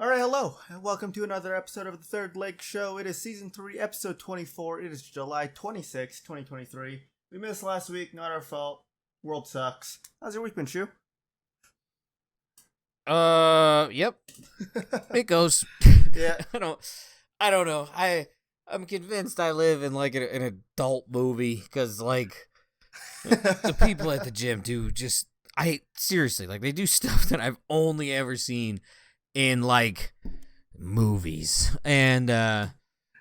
All right, hello, and welcome to another episode of the Third Leg Show. It is Season 3, Episode 24. It is July 26, 2023. We missed last week, not our fault. World sucks. How's your week been, Shu? Yep. It goes. Yeah. I don't know. I'm convinced I live in like an adult movie because like the people at the gym do just seriously like they do stuff that I've only ever seen in like movies. And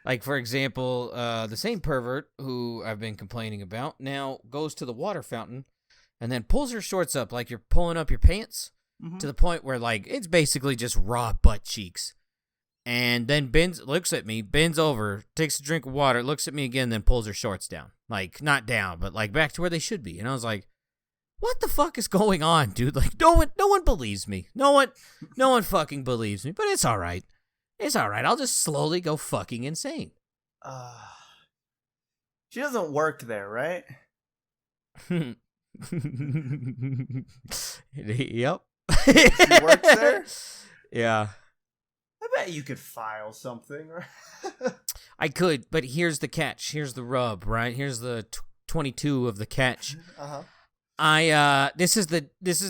like for example, the same pervert who I've been complaining about now goes to the water fountain and then pulls her shorts up like you're pulling up your pants. To the point where, like, it's basically just raw butt cheeks. And then looks at me, bends over, takes a drink of water, looks at me again, then pulls her shorts down. Like, not down, but, like, back to where they should be. And I was like, what the fuck is going on, dude? Like, no one believes me. No one fucking believes me. But it's all right. It's all right. I'll just slowly go fucking insane. She doesn't work there, right? Yep. She works there? Yeah. I bet you could file something, right? I could, but here's the catch. Here's the rub, right? Here's the 22 of the catch. This is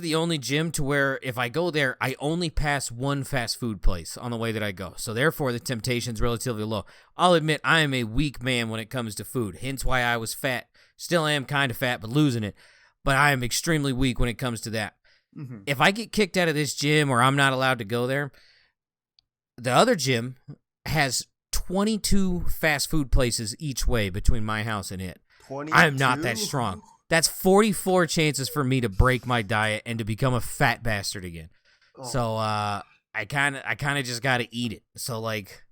the only gym to where if I go there, I only pass one fast food place on the way that I go. So therefore, the temptation's relatively low. I'll admit I am a weak man when it comes to food. Hence why I was fat. Still am kind of fat, but losing it. But I am extremely weak when it comes to that. Mm-hmm. If I get kicked out of this gym or I'm not allowed to go there, the other gym has 22 fast food places each way between my house and it. 22? I'm not that strong. That's 44 chances for me to break my diet and to become a fat bastard again. Oh. So I kind of just got to eat it. So like,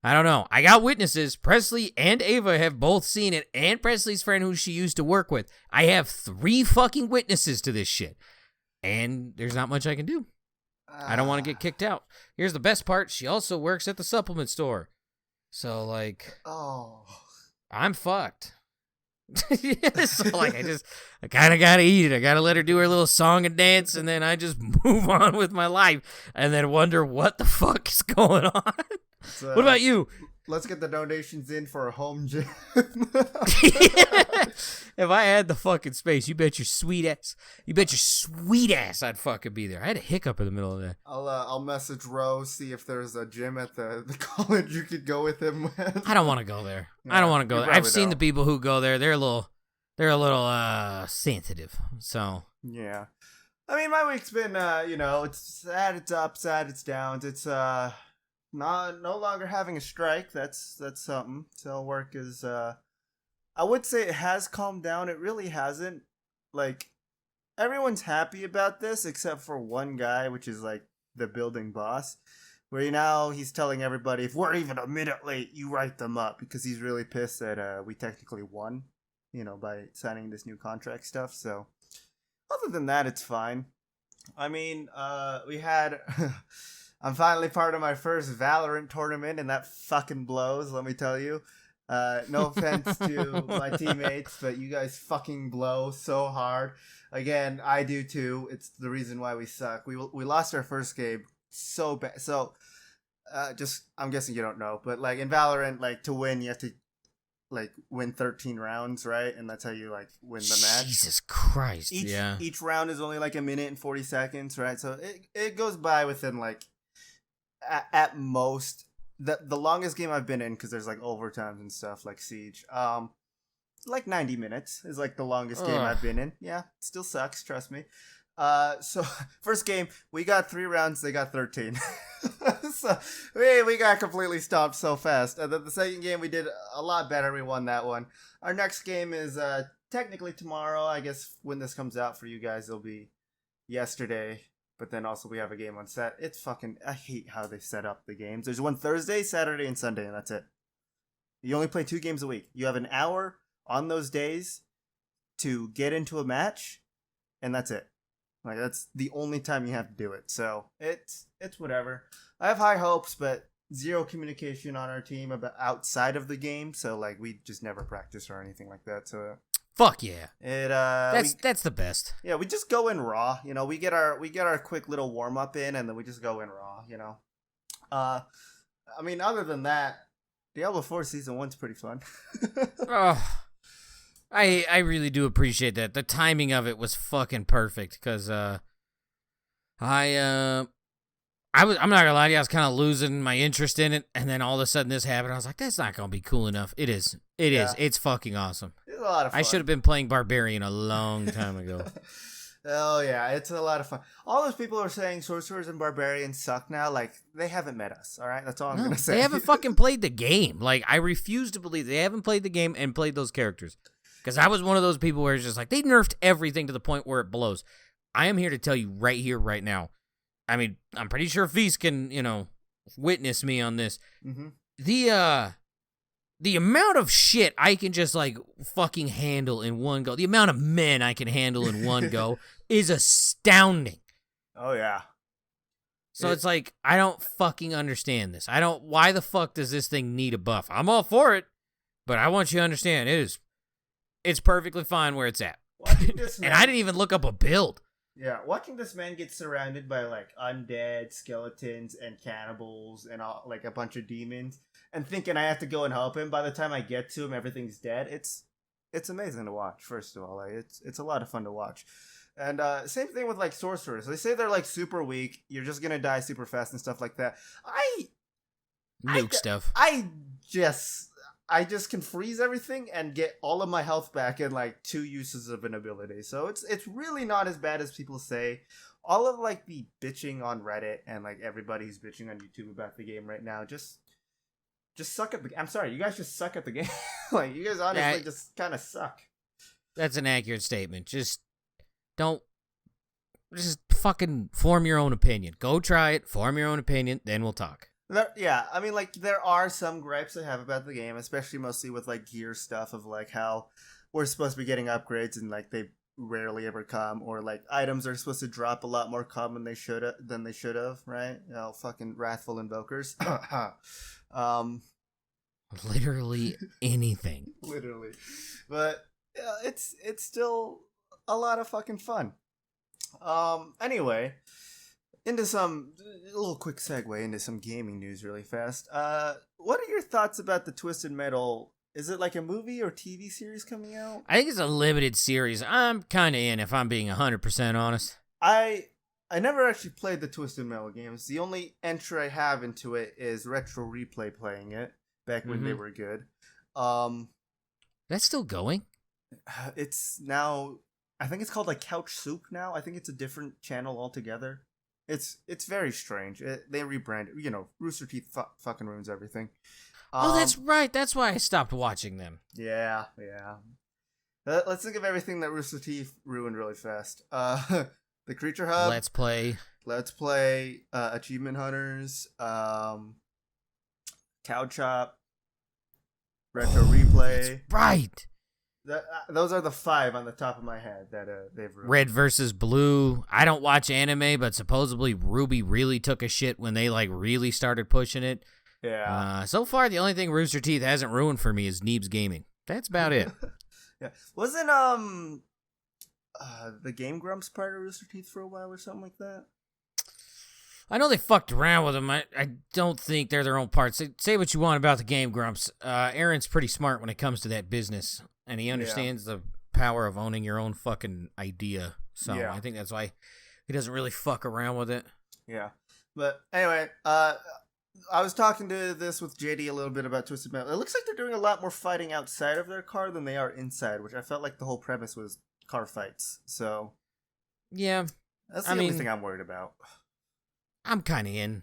I don't know. I got witnesses. Presley and Ava have both seen it, and Presley's friend who she used to work with. I have 3 fucking witnesses to this shit. And there's not much I can do. I don't want to get kicked out. Here's the best part. She also works at the supplement store. So, like, I'm fucked. So, like, I kind of got to eat it. I got to let her do her little song and dance, and then I just move on with my life and then wonder what the fuck is going on. What about you? Let's get the donations in for a home gym. If I had the fucking space, you bet your sweet ass I'd fucking be there. I had a hiccup in the middle of that. I'll message Rose, see if there's a gym at the college you could go with him with. I don't want to go there. Yeah, I don't want to go there. I've seen the people who go there. They're a little sensitive. So yeah. I mean, my week's been it's sad, it's up, sad, it's downs. It's no longer having a strike. That's something. So work is I would say it has calmed down. It really hasn't. Like, everyone's happy about this except for one guy, which is like the building boss, where he's telling everybody, if we're even a minute late, you write them up, because he's really pissed that we technically won, by signing this new contract stuff. So other than that, it's fine. I mean, we had I'm finally part of my first Valorant tournament, and that fucking blows, let me tell you. No offense to my teammates, but you guys fucking blow so hard. Again, I do too. It's the reason why we suck. We lost our first game so bad. So, I'm guessing you don't know, but like in Valorant, like to win, you have to like win 13 rounds, right? And that's how you like win the match. Jesus Christ! Each round is only like a minute and 40 seconds, right? So it goes by within like at most. The longest game I've been in, because there's like overtimes and stuff like Siege, like 90 minutes is like the longest game I've been in. Yeah, it still sucks, trust me. So first game, we got 3 rounds, they got 13. So we got completely stopped so fast. And then the second game, we did a lot better. We won that one. Our next game is technically tomorrow. I guess when this comes out for you guys, it'll be yesterday. But then also we have a game on set. It's fucking... I hate how they set up the games. There's one Thursday, Saturday, and Sunday, and that's it. You only play 2 games a week. You have an hour on those days to get into a match, and that's it. Like, that's the only time you have to do it. So, it's whatever. I have high hopes, but zero communication on our team about outside of the game. So, like, we just never practice or anything like that. So... Fuck yeah. That's the best. Yeah, we just go in raw. We get our quick little warm up in, and then we just go in raw. I mean, other than that, Diablo 4 Season 1's pretty fun. Oh, I really do appreciate that. The timing of it was fucking perfect because I'm not gonna lie to you, I was kind of losing my interest in it, and then all of a sudden this happened. I was like, that's not gonna be cool enough. It is. It's fucking awesome. It's a lot of fun. I should have been playing Barbarian a long time ago. Oh yeah, it's a lot of fun. All those people are saying sorcerers and barbarians suck now. Like, they haven't met us. All right, that's all I'm gonna say. They haven't fucking played the game. Like, I refuse to believe they haven't played the game and played those characters. Because I was one of those people where it's just like they nerfed everything to the point where it blows. I am here to tell you right here, right now. I mean, I'm pretty sure Feast can, witness me on this. Mm-hmm. The amount of shit I can just, like, fucking handle in one go, the amount of men I can handle in one go is astounding. Oh, yeah. So it's like, I don't fucking understand this. Why the fuck does this thing need a buff? I'm all for it, but I want you to understand, it's perfectly fine where it's at. And I didn't even look up a build. Yeah, watching this man get surrounded by, like, undead, skeletons, and cannibals, and all, like, a bunch of demons, and thinking I have to go and help him, by the time I get to him, everything's dead, it's amazing to watch, first of all. Like, it's a lot of fun to watch. And same thing with, like, sorcerers. They say they're, like, super weak, you're just gonna die super fast and stuff like that. Nuke stuff. I just can freeze everything and get all of my health back in like 2 uses of an ability. So it's really not as bad as people say. All of like the bitching on Reddit and like everybody who's bitching on YouTube about the game right now just suck at the. I'm sorry, you guys just suck at the game. Like, you guys honestly just kind of suck. That's an accurate statement. Just fucking form your own opinion. Go try it, form your own opinion, then we'll talk. Yeah, I mean, like, there are some gripes I have about the game, especially mostly with, like, gear stuff of, like, how we're supposed to be getting upgrades and, like, they rarely ever come, or, like, items are supposed to drop a lot more common than they should have, right? Fucking wrathful invokers. Literally anything. Literally. But it's still a lot of fucking fun. Anyway, a little quick segue into some gaming news really fast. What are your thoughts about the Twisted Metal? Is it like a movie or TV series coming out? I think it's a limited series. I'm kind of in, if I'm being 100% honest. I never actually played the Twisted Metal games. The only entry I have into it is Retro Replay playing it back when they were good. That's still going? It's now, I think it's called like Couch Soup now. I think it's a different channel altogether. It's very strange. They rebranded. Rooster Teeth fucking ruins everything. Oh, that's right. That's why I stopped watching them. Yeah. Let's think of everything that Rooster Teeth ruined really fast. The Creature Hub. Let's Play. Achievement Hunters. Cow Chop. Retro Replay. That's right. Those are the 5 on the top of my head that they've ruined. Red versus Blue. I don't watch anime, but supposedly Ruby really took a shit when they like really started pushing it. Yeah. So far, the only thing Rooster Teeth hasn't ruined for me is Neebs Gaming. That's about it. Yeah. Wasn't the Game Grumps part of Rooster Teeth for a while or something like that? I know they fucked around with them. I don't think they're their own parts. Say what you want about the Game Grumps. Aaron's pretty smart when it comes to that business, and he understands the power of owning your own fucking idea. So I think that's why he doesn't really fuck around with it. Yeah. But anyway, I was talking to this with JD a little bit about Twisted Metal. It looks like they're doing a lot more fighting outside of their car than they are inside, which I felt like the whole premise was car fights. So yeah, that's the only thing I'm worried about. I'm kind of in.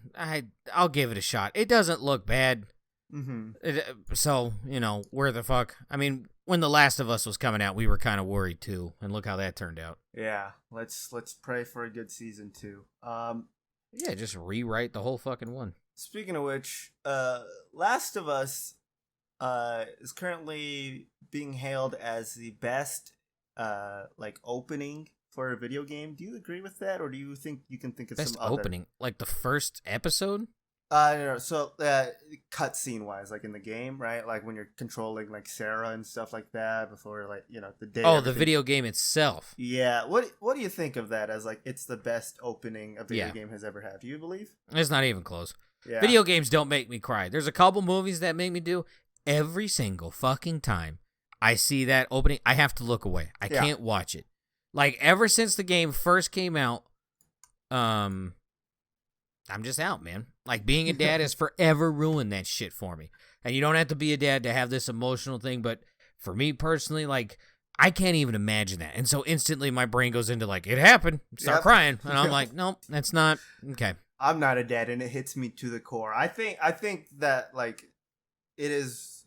I'll give it a shot. It doesn't look bad. Mm-hmm. So, where the fuck? I mean, when The Last of Us was coming out, we were kind of worried too, and look how that turned out. Yeah, let's pray for a good season 2. Yeah, just rewrite the whole fucking one. Speaking of which, Last of Us is currently being hailed as the best opening for a video game. Do you agree with that, or do you think you can think of best some other opening, like the first episode? No. So, cutscene wise, like in the game, right? Like when you're controlling like Sarah and stuff like that before, like the day. Oh, the video game itself. Yeah. What do you think of that as like it's the best opening a video game has ever had? Do you believe? It's not even close. Yeah. Video games don't make me cry. There's a couple movies that make me do. Every single fucking time I see that opening, I have to look away. I can't watch it. Like, ever since the game first came out, I'm just out, man. Like, being a dad has forever ruined that shit for me. And you don't have to be a dad to have this emotional thing, but for me personally, like, I can't even imagine that. And so instantly my brain goes into, like, it happened. Start crying. And I'm like, nope, that's not, okay. I'm not a dad, and it hits me to the core. I think that, like, it's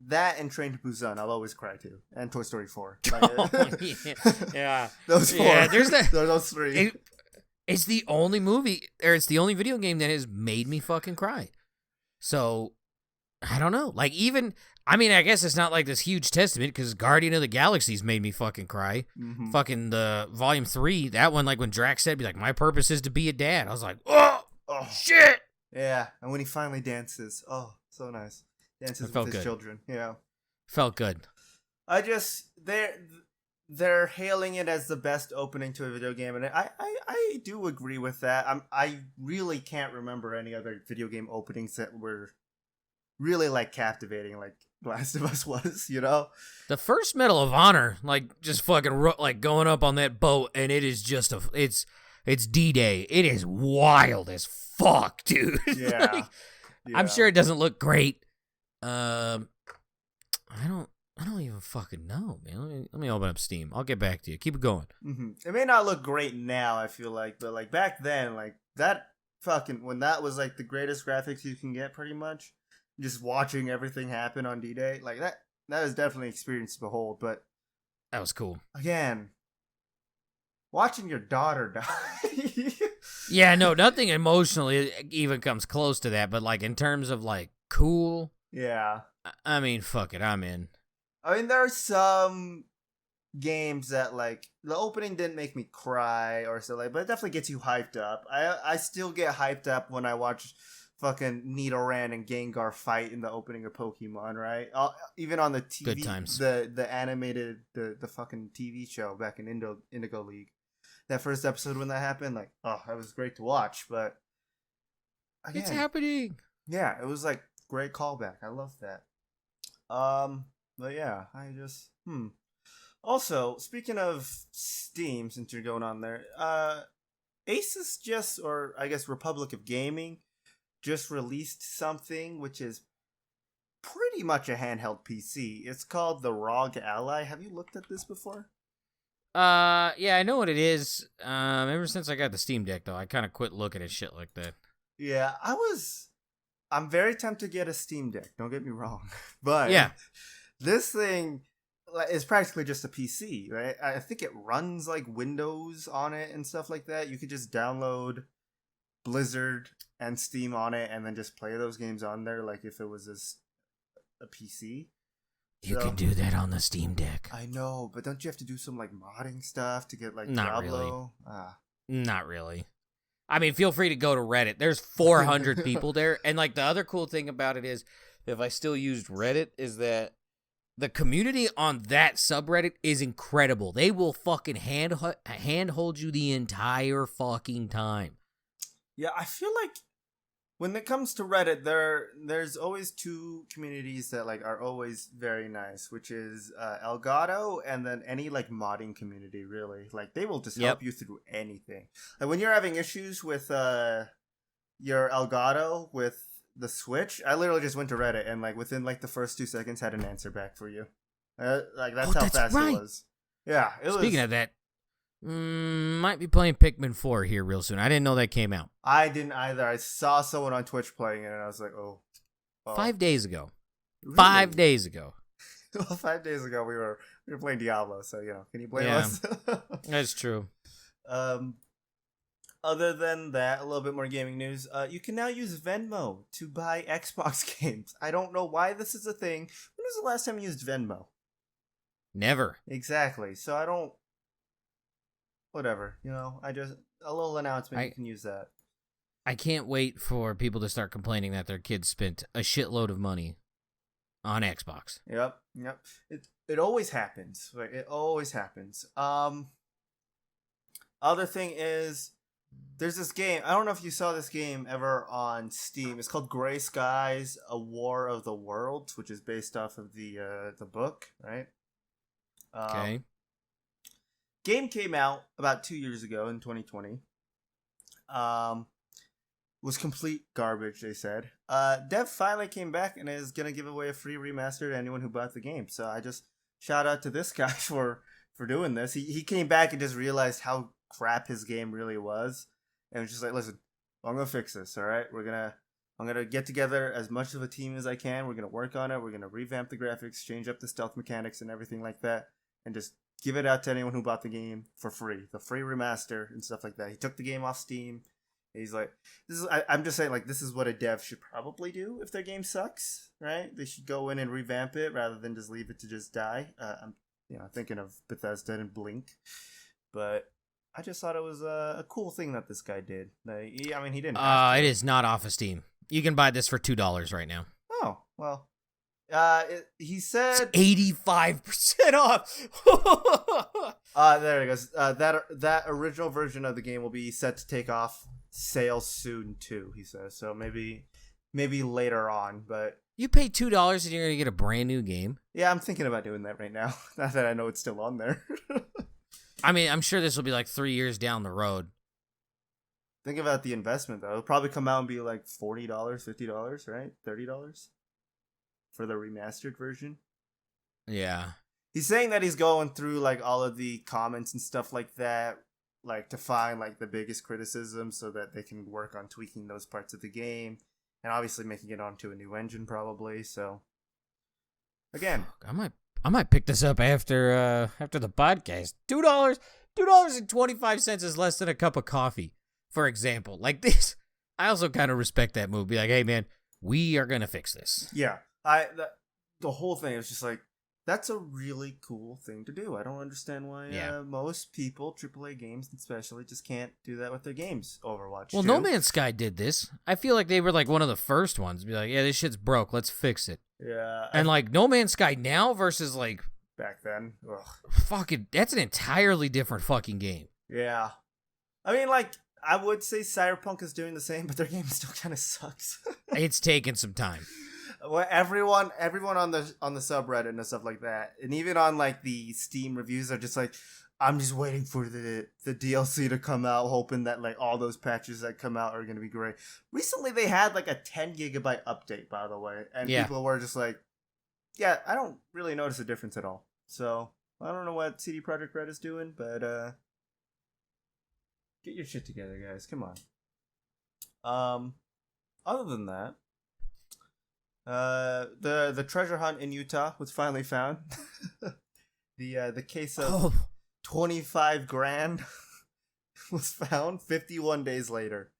that and Train to Busan. I'll always cry too, and Toy Story 4. Like, yeah, those 4. Yeah, there's those 3. It's the only movie, or it's the only video game that has made me fucking cry. So I don't know. Like, even, I mean, I guess it's not like this huge testament because Guardian of the Galaxy's made me fucking cry. Mm-hmm. Fucking the Volume 3, that one, like when Drax said, be like, my purpose is to be a dad. I was like, oh shit. Yeah, and when he finally dances, so nice. Dances with his children. Yeah. Felt good. I just, they're hailing it as the best opening to a video game, and I do agree with that. I really can't remember any other video game openings that were really, like, captivating like Last of Us was, you know? The first Medal of Honor, like, just fucking, like, going up on that boat, and it is just it's D-Day. It is wild as fuck, dude. Yeah. Like, yeah. I'm sure it doesn't look great. I don't even fucking know, man. Let me open up Steam. I'll get back to you. Keep it going. Mm-hmm. It may not look great now, I feel like, but, like, back then, like, that fucking, when that was, like, the greatest graphics you can get, pretty much, just watching everything happen on D-Day, like, that is definitely an experience to behold, but that was cool. Again, watching your daughter die. Yeah, no, nothing emotionally even comes close to that, but, like, in terms of, like, cool. Yeah. I mean, fuck it, I'm in. I mean, there are some games that, like, the opening didn't make me cry or so, like, but it definitely gets you hyped up. I still get hyped up when I watch fucking Nidoran and Gengar fight in the opening of Pokemon, right? Even on the TV, good times. The animated, the fucking TV show back in Indigo League. That first episode when that happened, like, that was great to watch, but again, it's happening. Yeah, it was like great callback. I love that. But yeah, I just Also, speaking of Steam, since you're going on there, Asus just, or I guess Republic of Gaming, just released something which is pretty much a handheld PC. It's called the ROG Ally. Have you looked at this before? Yeah, I know what it is. Ever since I got the Steam Deck, though, I kind of quit looking at shit like that. Yeah, I'm very tempted to get a Steam Deck, don't get me wrong. But yeah, this thing is practically just a PC, right? I think it runs like Windows on it and stuff like that. You could just download Blizzard and Steam on it and then just play those games on there like if it was a PC. You can do that on the Steam Deck. I know, but don't you have to do some like modding stuff to get like Not Diablo? Really. Not really. I mean, feel free to go to Reddit. There's 400 people there. And like the other cool thing about it is, if I still used Reddit, is that the community on that subreddit is incredible. They will fucking handhold you the entire fucking time. Yeah, I feel like when it comes to Reddit, there's always two communities that like are always very nice, which is Elgato and then any like modding community, really. Like they will just help you through anything. Like when you're having issues with your Elgato with the Switch, I literally just went to Reddit and like within like the first 2 seconds had an answer back for you. Like that's how fast it was. Yeah, Speaking of that, might be playing Pikmin 4 here real soon. I didn't know that came out. I didn't either. I saw someone on Twitch playing it, and I was like, oh. 5 days ago. Really? 5 days ago. Well, 5 days ago we were playing Diablo, so can you blame us? That's true. Other than that, a little bit more gaming news. You can now use Venmo to buy Xbox games. I don't know why this is a thing. When was the last time you used Venmo? Never. Exactly. So I don't. Whatever, I just a little announcement. You can use that. I can't wait for people to start complaining that their kids spent a shitload of money on Xbox. Yep. It always happens. Right? It always happens. Other thing is There's this game. I don't know if you saw this game ever on Steam. It's called Gray Skies: A War of the Worlds, which is based off of the book, right? Okay. Game came out about 2 years ago in 2020. Was complete garbage, they said. Dev finally came back and is gonna give away a free remaster to anyone who bought the game. So I just shout out to this guy for doing this. He came back and just realized how crap his game really was, and was just like, listen, I'm gonna fix this. All right, I'm gonna get together as much of a team as I can. We're gonna work on it. We're gonna revamp the graphics, change up the stealth mechanics and everything like that, and just give it out to anyone who bought the game for free, the free remaster and stuff like that. He took the game off Steam. He's like, I'm just saying, like, this is what a dev should probably do if their game sucks, right? They should go in and revamp it rather than just leave it to just die. I'm thinking of Bethesda and Blink, but I just thought it was a cool thing that this guy did. He didn't. It is not off of Steam. You can buy this for $2 right now. Oh well. He said 85% off. There it goes. That original version of the game will be set to take off sales soon too. He says so. Maybe later on, but you pay $2 and you're gonna get a brand new game. Yeah, I'm thinking about doing that right now. Not that I know it's still on there. I mean, I'm sure this will be like 3 years down the road. Think about the investment though. It'll probably come out and be like $40, $50, right? $30 for the remastered version. Yeah. He's saying that he's going through like all of the comments and stuff like that, like to find like the biggest criticisms so that they can work on tweaking those parts of the game and obviously making it onto a new engine probably. So again, I might pick this up after the podcast. $2.25 is less than a cup of coffee, for example. Like this, I also kind of respect that move. Be like, hey man, we are gonna fix this. Yeah, the whole thing is just like, that's a really cool thing to do. I don't understand why most people, AAA games especially, just can't do that with their games. Overwatch. Well, 2. No Man's Sky did this. I feel like they were like one of the first ones to be like, yeah, this shit's broke. Let's fix it. Yeah. And like No Man's Sky now versus like back then. Ugh. Fucking, that's an entirely different fucking game. Yeah. I mean, like, I would say Cyberpunk is doing the same, but their game still kind of sucks. It's taken some time. Well, everyone on the subreddit and stuff like that, and even on like the Steam reviews are just like, I'm just waiting for the DLC to come out, hoping that like all those patches that come out are gonna be great. Recently, they had like a 10 gigabyte update, by the way, and people were just like, yeah, I don't really notice a difference at all. So I don't know what CD Projekt Red is doing, but get your shit together, guys. Come on. Other than that, the treasure hunt in Utah was finally found. the case of 25 grand was found 51 days later.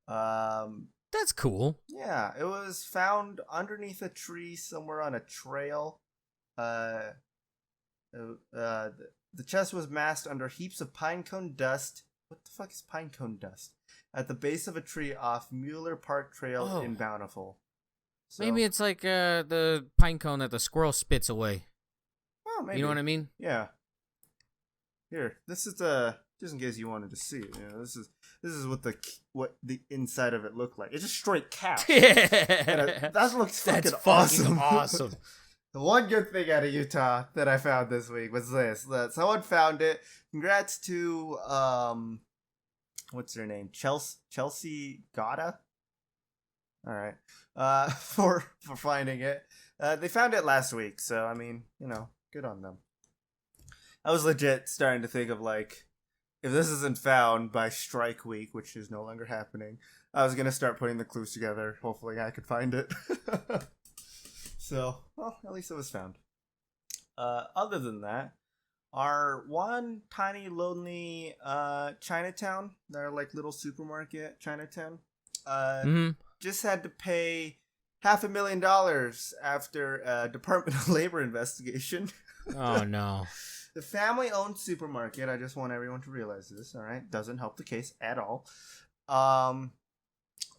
That's cool. Yeah, it was found underneath a tree somewhere on a trail. The chest was masked under heaps of pinecone dust. What the fuck is pinecone dust? At the base of a tree off Mueller Park Trail in Bountiful. So, maybe it's like the pine cone that the squirrel spits away. Oh, maybe. You know what I mean? Yeah. Here, this is just in case you wanted to see it. You know, this is what the inside of it looked like. It's just straight cow. Yeah. That looks fucking awesome. The one good thing out of Utah that I found this week was this: that someone found it. Congrats to what's her name? Chelsea Gata. All right, for finding it. They found it last week, so I mean, you know, good on them. I was legit starting to think of like, if this isn't found by Strike Week, which is no longer happening, I was gonna start putting the clues together. Hopefully, I could find it. So, well, at least it was found. Other than that, our one tiny lonely Chinatown, their like little supermarket Chinatown, just had to pay $500,000 after a Department of Labor investigation. Oh no. The family-owned supermarket, I just want everyone to realize this, all right? Doesn't help the case at all.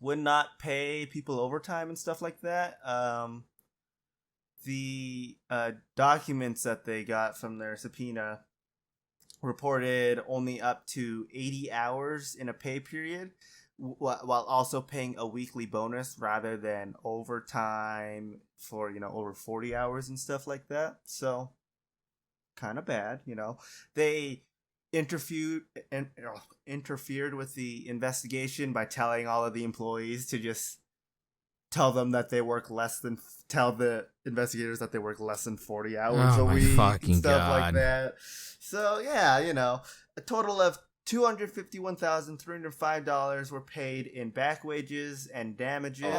Would not pay people overtime and stuff like that. The documents that they got from their subpoena reported only up to 80 hours in a pay period, while also paying a weekly bonus rather than overtime for, over 40 hours and stuff like that. So kind of bad. They interfered with the investigation by telling all of the employees to just tell the investigators that they work less than 40 hours a week and stuff like that. So yeah, a total of $251,305 were paid in back wages and damages,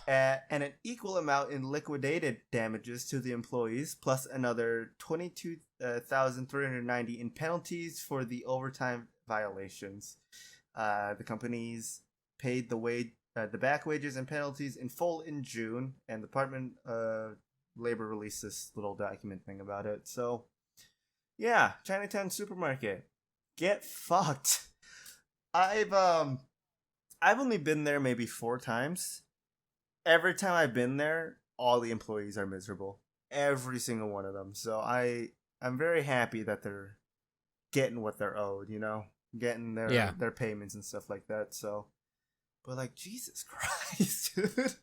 and an equal amount in liquidated damages to the employees, plus another $22,390 in penalties for the overtime violations. The companies paid the back wages and penalties in full in June, and the Department of Labor released this little document thing about it. So, yeah, Chinatown Supermarket, get fucked. I've only been there maybe 4 times. Every time I've been there, all the employees are miserable. Every single one of them. So I'm very happy that they're getting what they're owed, getting their payments and stuff like that. So, but like, Jesus Christ, dude.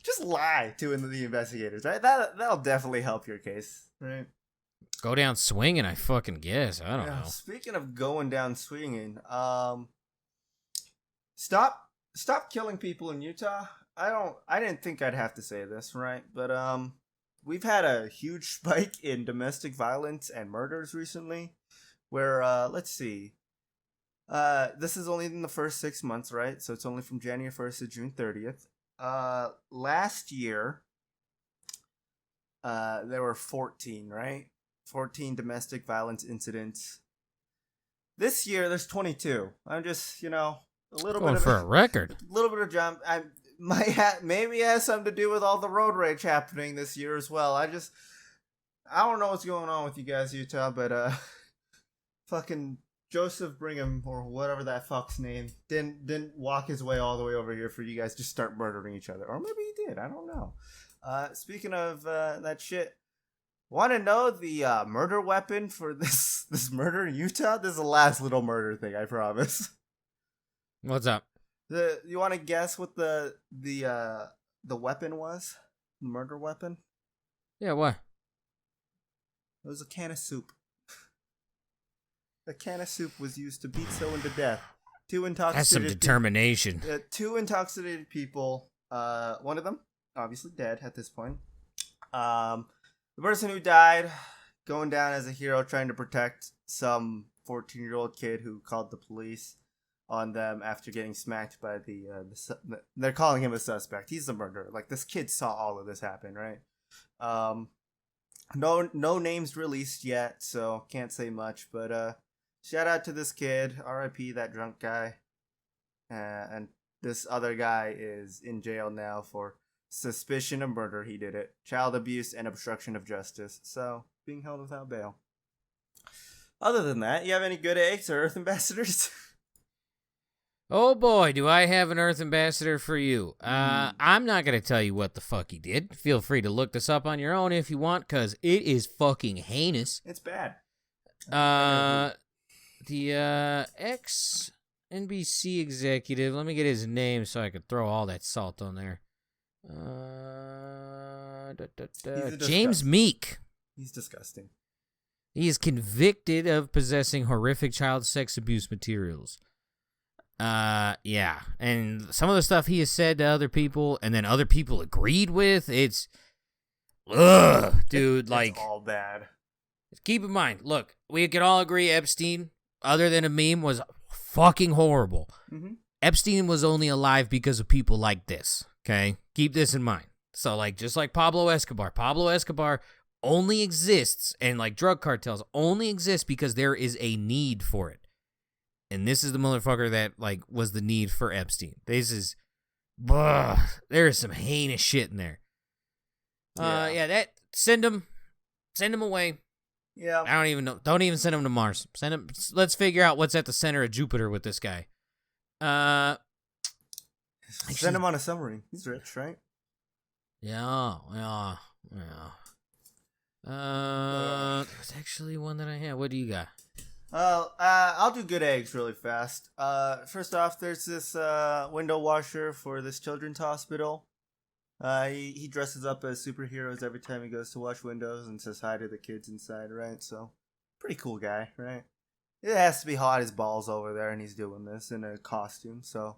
Just lie to the investigators, right? That'll definitely help your case, right? Go down swinging, I fucking guess. I don't know. Speaking of going down swinging, stop killing people in Utah. I didn't think I'd have to say this, right? But we've had a huge spike in domestic violence and murders recently, where let's see. This is only in the first 6 months, right? So it's only from January 1st to June 30th. Last year, there were 14, right? 14 domestic violence incidents. This year, there's 22. I'm just, a little going bit for a record. A little bit of jump. Maybe it has something to do with all the road rage happening this year as well. I don't know what's going on with you guys, Utah, but fucking Joseph Brigham or whatever that fuck's name didn't walk his way all the way over here for you guys to start murdering each other, or maybe he did. I don't know. Speaking of that shit. Want to know the murder weapon for this murder in Utah? This is the last little murder thing, I promise. What's up? You want to guess what the weapon was? The murder weapon? Yeah, what? It was a can of soup. A can of soup was used to beat someone to death. That's some determination. 2 intoxicated people. One of them obviously dead at this point. The person who died, going down as a hero, trying to protect some 14-year-old kid who called the police on them after getting smacked by they're calling him a suspect. He's the murderer. Like, this kid saw all of this happen, right? No names released yet, so can't say much. But shout out to this kid. R.I.P. that drunk guy. And this other guy is in jail now for suspicion of murder. He did it. Child abuse and obstruction of justice. So, being held without bail. Other than that, you have any good eggs or Earth ambassadors? Oh boy, do I have an Earth ambassador for you. I'm not going to tell you what the fuck he did. Feel free to look this up on your own if you want, because it is fucking heinous. It's bad. The ex-NBC executive, let me get his name so I could throw all that salt on there. James Meek. He's disgusting. He is convicted of possessing horrific child sex abuse materials. Yeah, and some of the stuff he has said to other people, and then other people agreed with, it's, dude, it's all bad. Keep in mind, look, we can all agree Epstein, other than a meme, was fucking horrible. Mm-hmm. Epstein was only alive because of people like this, okay? Keep this in mind. So, like, just like Pablo Escobar only exists, and, like, drug cartels only exist because there is a need for it. And this is the motherfucker that, like, was the need for Epstein. There is some heinous shit in there. Send him away. Yeah. I don't even know. Don't even send him to Mars. Send him. Let's figure out what's at the center of Jupiter with this guy. Send him on a submarine. He's rich, right? Yeah. There's actually one that I have. What do you got? I'll do good eggs really fast. First off, there's this window washer for this children's hospital. He dresses up as superheroes every time he goes to wash windows and says hi to the kids inside, right? So, pretty cool guy, right? It has to be hot as balls over there, and he's doing this in a costume, so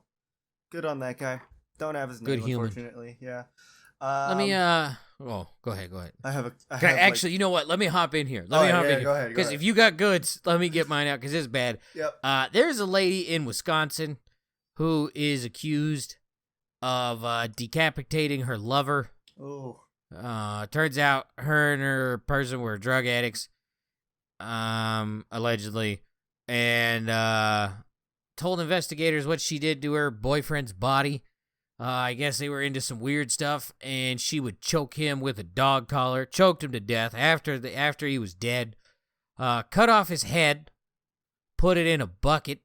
good on that guy. Don't have his name, unfortunately. Yeah. Let me, go ahead. Actually, you know what? Let me hop in here. Let me hop in here. Go ahead. Because if you got goods, let me get mine out, because it's bad. Yep. There's a lady in Wisconsin who is accused of decapitating her lover. Oh. Turns out her and her person were drug addicts, allegedly, and told investigators what she did to her boyfriend's body. I guess they were into some weird stuff, and she would choke him with a dog collar, choked him to death after he was dead, cut off his head, put it in a bucket,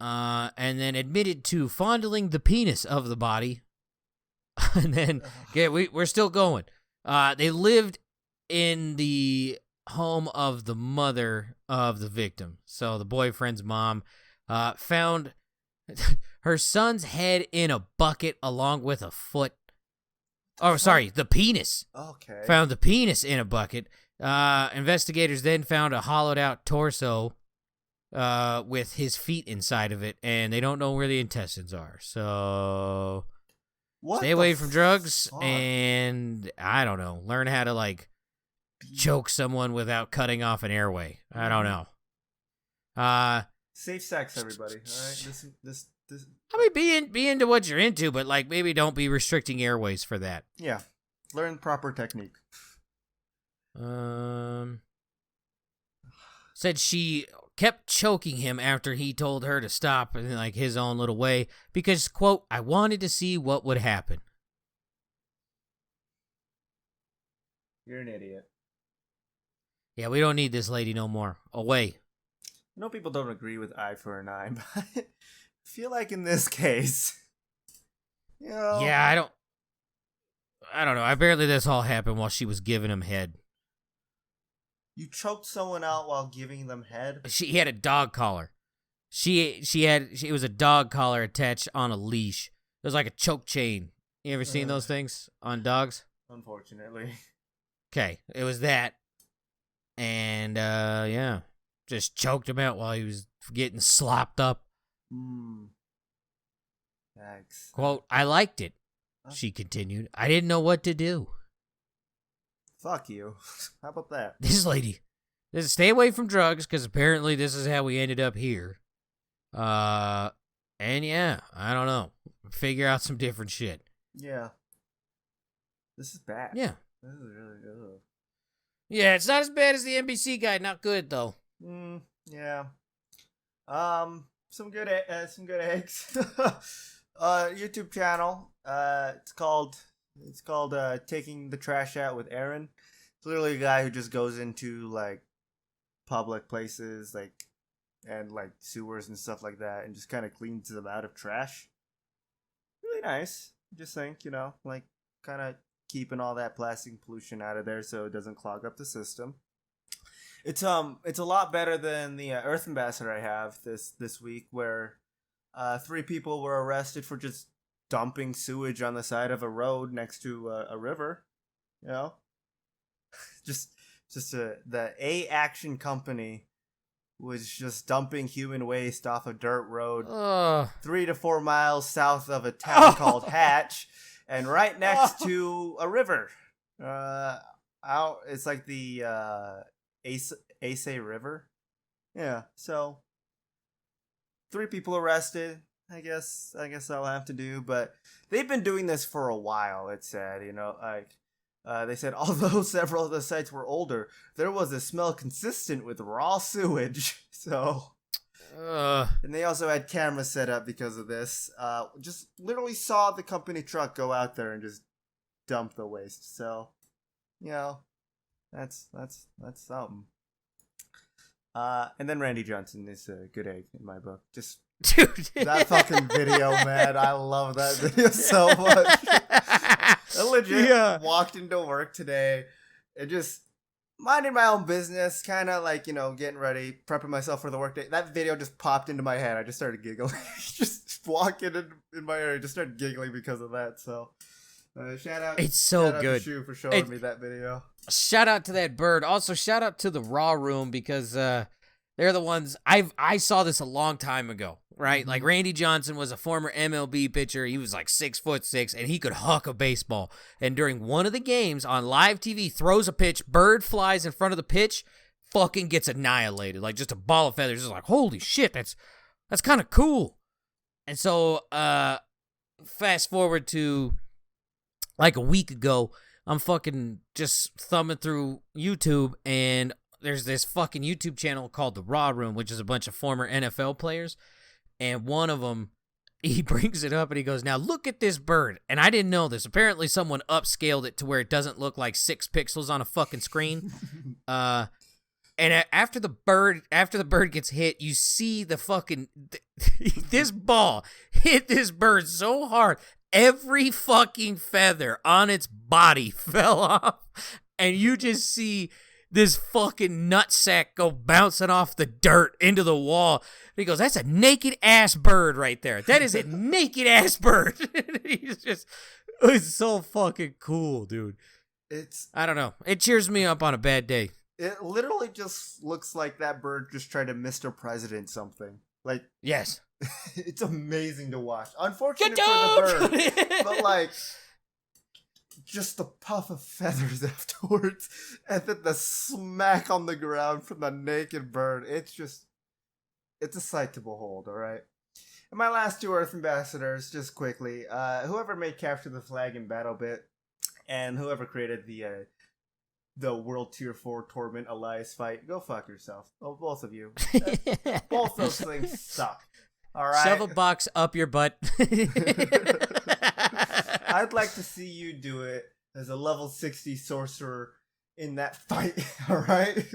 and then admitted to fondling the penis of the body. And then, okay, we're still going. They lived in the home of the mother of the victim. So the boyfriend's mom found her son's head in a bucket along with a foot. Oh, sorry, the penis. Okay. Found the penis in a bucket. Investigators then found a hollowed out torso with his feet inside of it, and they don't know where the intestines are. So stay away from drugs, and I don't know, learn how to like choke someone without cutting off an airway. I don't know. Safe sex, everybody. All right. This. I mean, be into what you're into, but like maybe don't be restricting airways for that. Yeah, learn proper technique. Said she kept choking him after he told her to stop in like his own little way because, quote, I wanted to see what would happen. You're an idiot. Yeah, we don't need this lady no more. Away. I know people don't agree with eye for an eye, but I feel like in this case, you know. Yeah, I don't know. Apparently this all happened while she was giving him head. You choked someone out while giving them head? He had a dog collar. It was a dog collar attached on a leash. It was like a choke chain. You ever seen those things on dogs? Unfortunately. Okay, it was that. And, yeah. Just choked him out while he was getting slopped up. Thanks. Quote, I liked it, she continued. I didn't know what to do. Fuck you. How about that? This lady. Stay away from drugs, because apparently this is how we ended up here. And yeah, I don't know. Figure out some different shit. Yeah. This is bad. Yeah. This is really good. Yeah, it's not as bad as the NBC guy. Not good, though. Yeah. Some good eggs. YouTube channel. It's called Taking the Trash Out with Aaron. It's literally a guy who just goes into like public places, like and like sewers and stuff like that, and just kind of cleans them out of trash. Really nice. Just think, like kind of keeping all that plastic pollution out of there so it doesn't clog up the system. It's a lot better than the Earth Ambassador I have this week, where 3 people were arrested for just dumping sewage on the side of a road next to a river. The A Action Company was just dumping human waste off a dirt road 3 to 4 miles south of a town called Hatch, and right next to a river. It's like the Ace River. Yeah, so 3 people arrested. I guess I'll have to do, but they've been doing this for a while. It said, they said although several of the sites were older, there was a smell consistent with raw sewage. So, and they also had cameras set up because of this. Just literally saw the company truck go out there and just dump the waste. So, that's something. And then Randy Johnson is a good egg in my book. Just dude, that fucking video, man. I love that video so much. I legit walked into work today and just minding my own business, kind of like, getting ready, prepping myself for the workday. That video just popped into my head. I just started giggling. Just walking in my area, just started giggling because of that. So, shout out. It's so shout good. Out to Shu for showing me that video. Shout out to that bird. Also, shout out to the Raw Room because they're the ones I saw this a long time ago, right? Like Randy Johnson was a former MLB pitcher. He was like 6'6", and he could huck a baseball. And during one of the games on live TV, throws a pitch, bird flies in front of the pitch, fucking gets annihilated, like just a ball of feathers. Just like, holy shit, that's kind of cool. And so, fast forward to like a week ago, I'm fucking just thumbing through YouTube, and there's this fucking YouTube channel called The Raw Room, which is a bunch of former NFL players. And one of them, he brings it up and he goes, now look at this bird. And I didn't know this. Apparently someone upscaled it to where it doesn't look like 6 pixels on a fucking screen. And after the bird gets hit, you see the fucking, this ball hit this bird so hard, every fucking feather on its body fell off. And you just see this fucking nutsack go bouncing off the dirt into the wall. And he goes, that's a naked ass bird right there. That is a naked ass bird. It's so fucking cool, dude. I don't know. It cheers me up on a bad day. It literally just looks like that bird just tried to Mr. President something. Like, yes. It's amazing to watch. Unfortunate for the bird, but like, just the puff of feathers afterwards, and then the smack on the ground from the naked bird. It's a sight to behold, alright? And my last 2 Earth Ambassadors, just quickly, whoever made Capture the Flag in BattleBit, and whoever created the World Tier 4 Torment Elias fight, go fuck yourself. Oh, both of you. Both those things suck. Alright? Shove a box up your butt. I'd like to see you do it as a level 60 sorcerer in that fight, alright?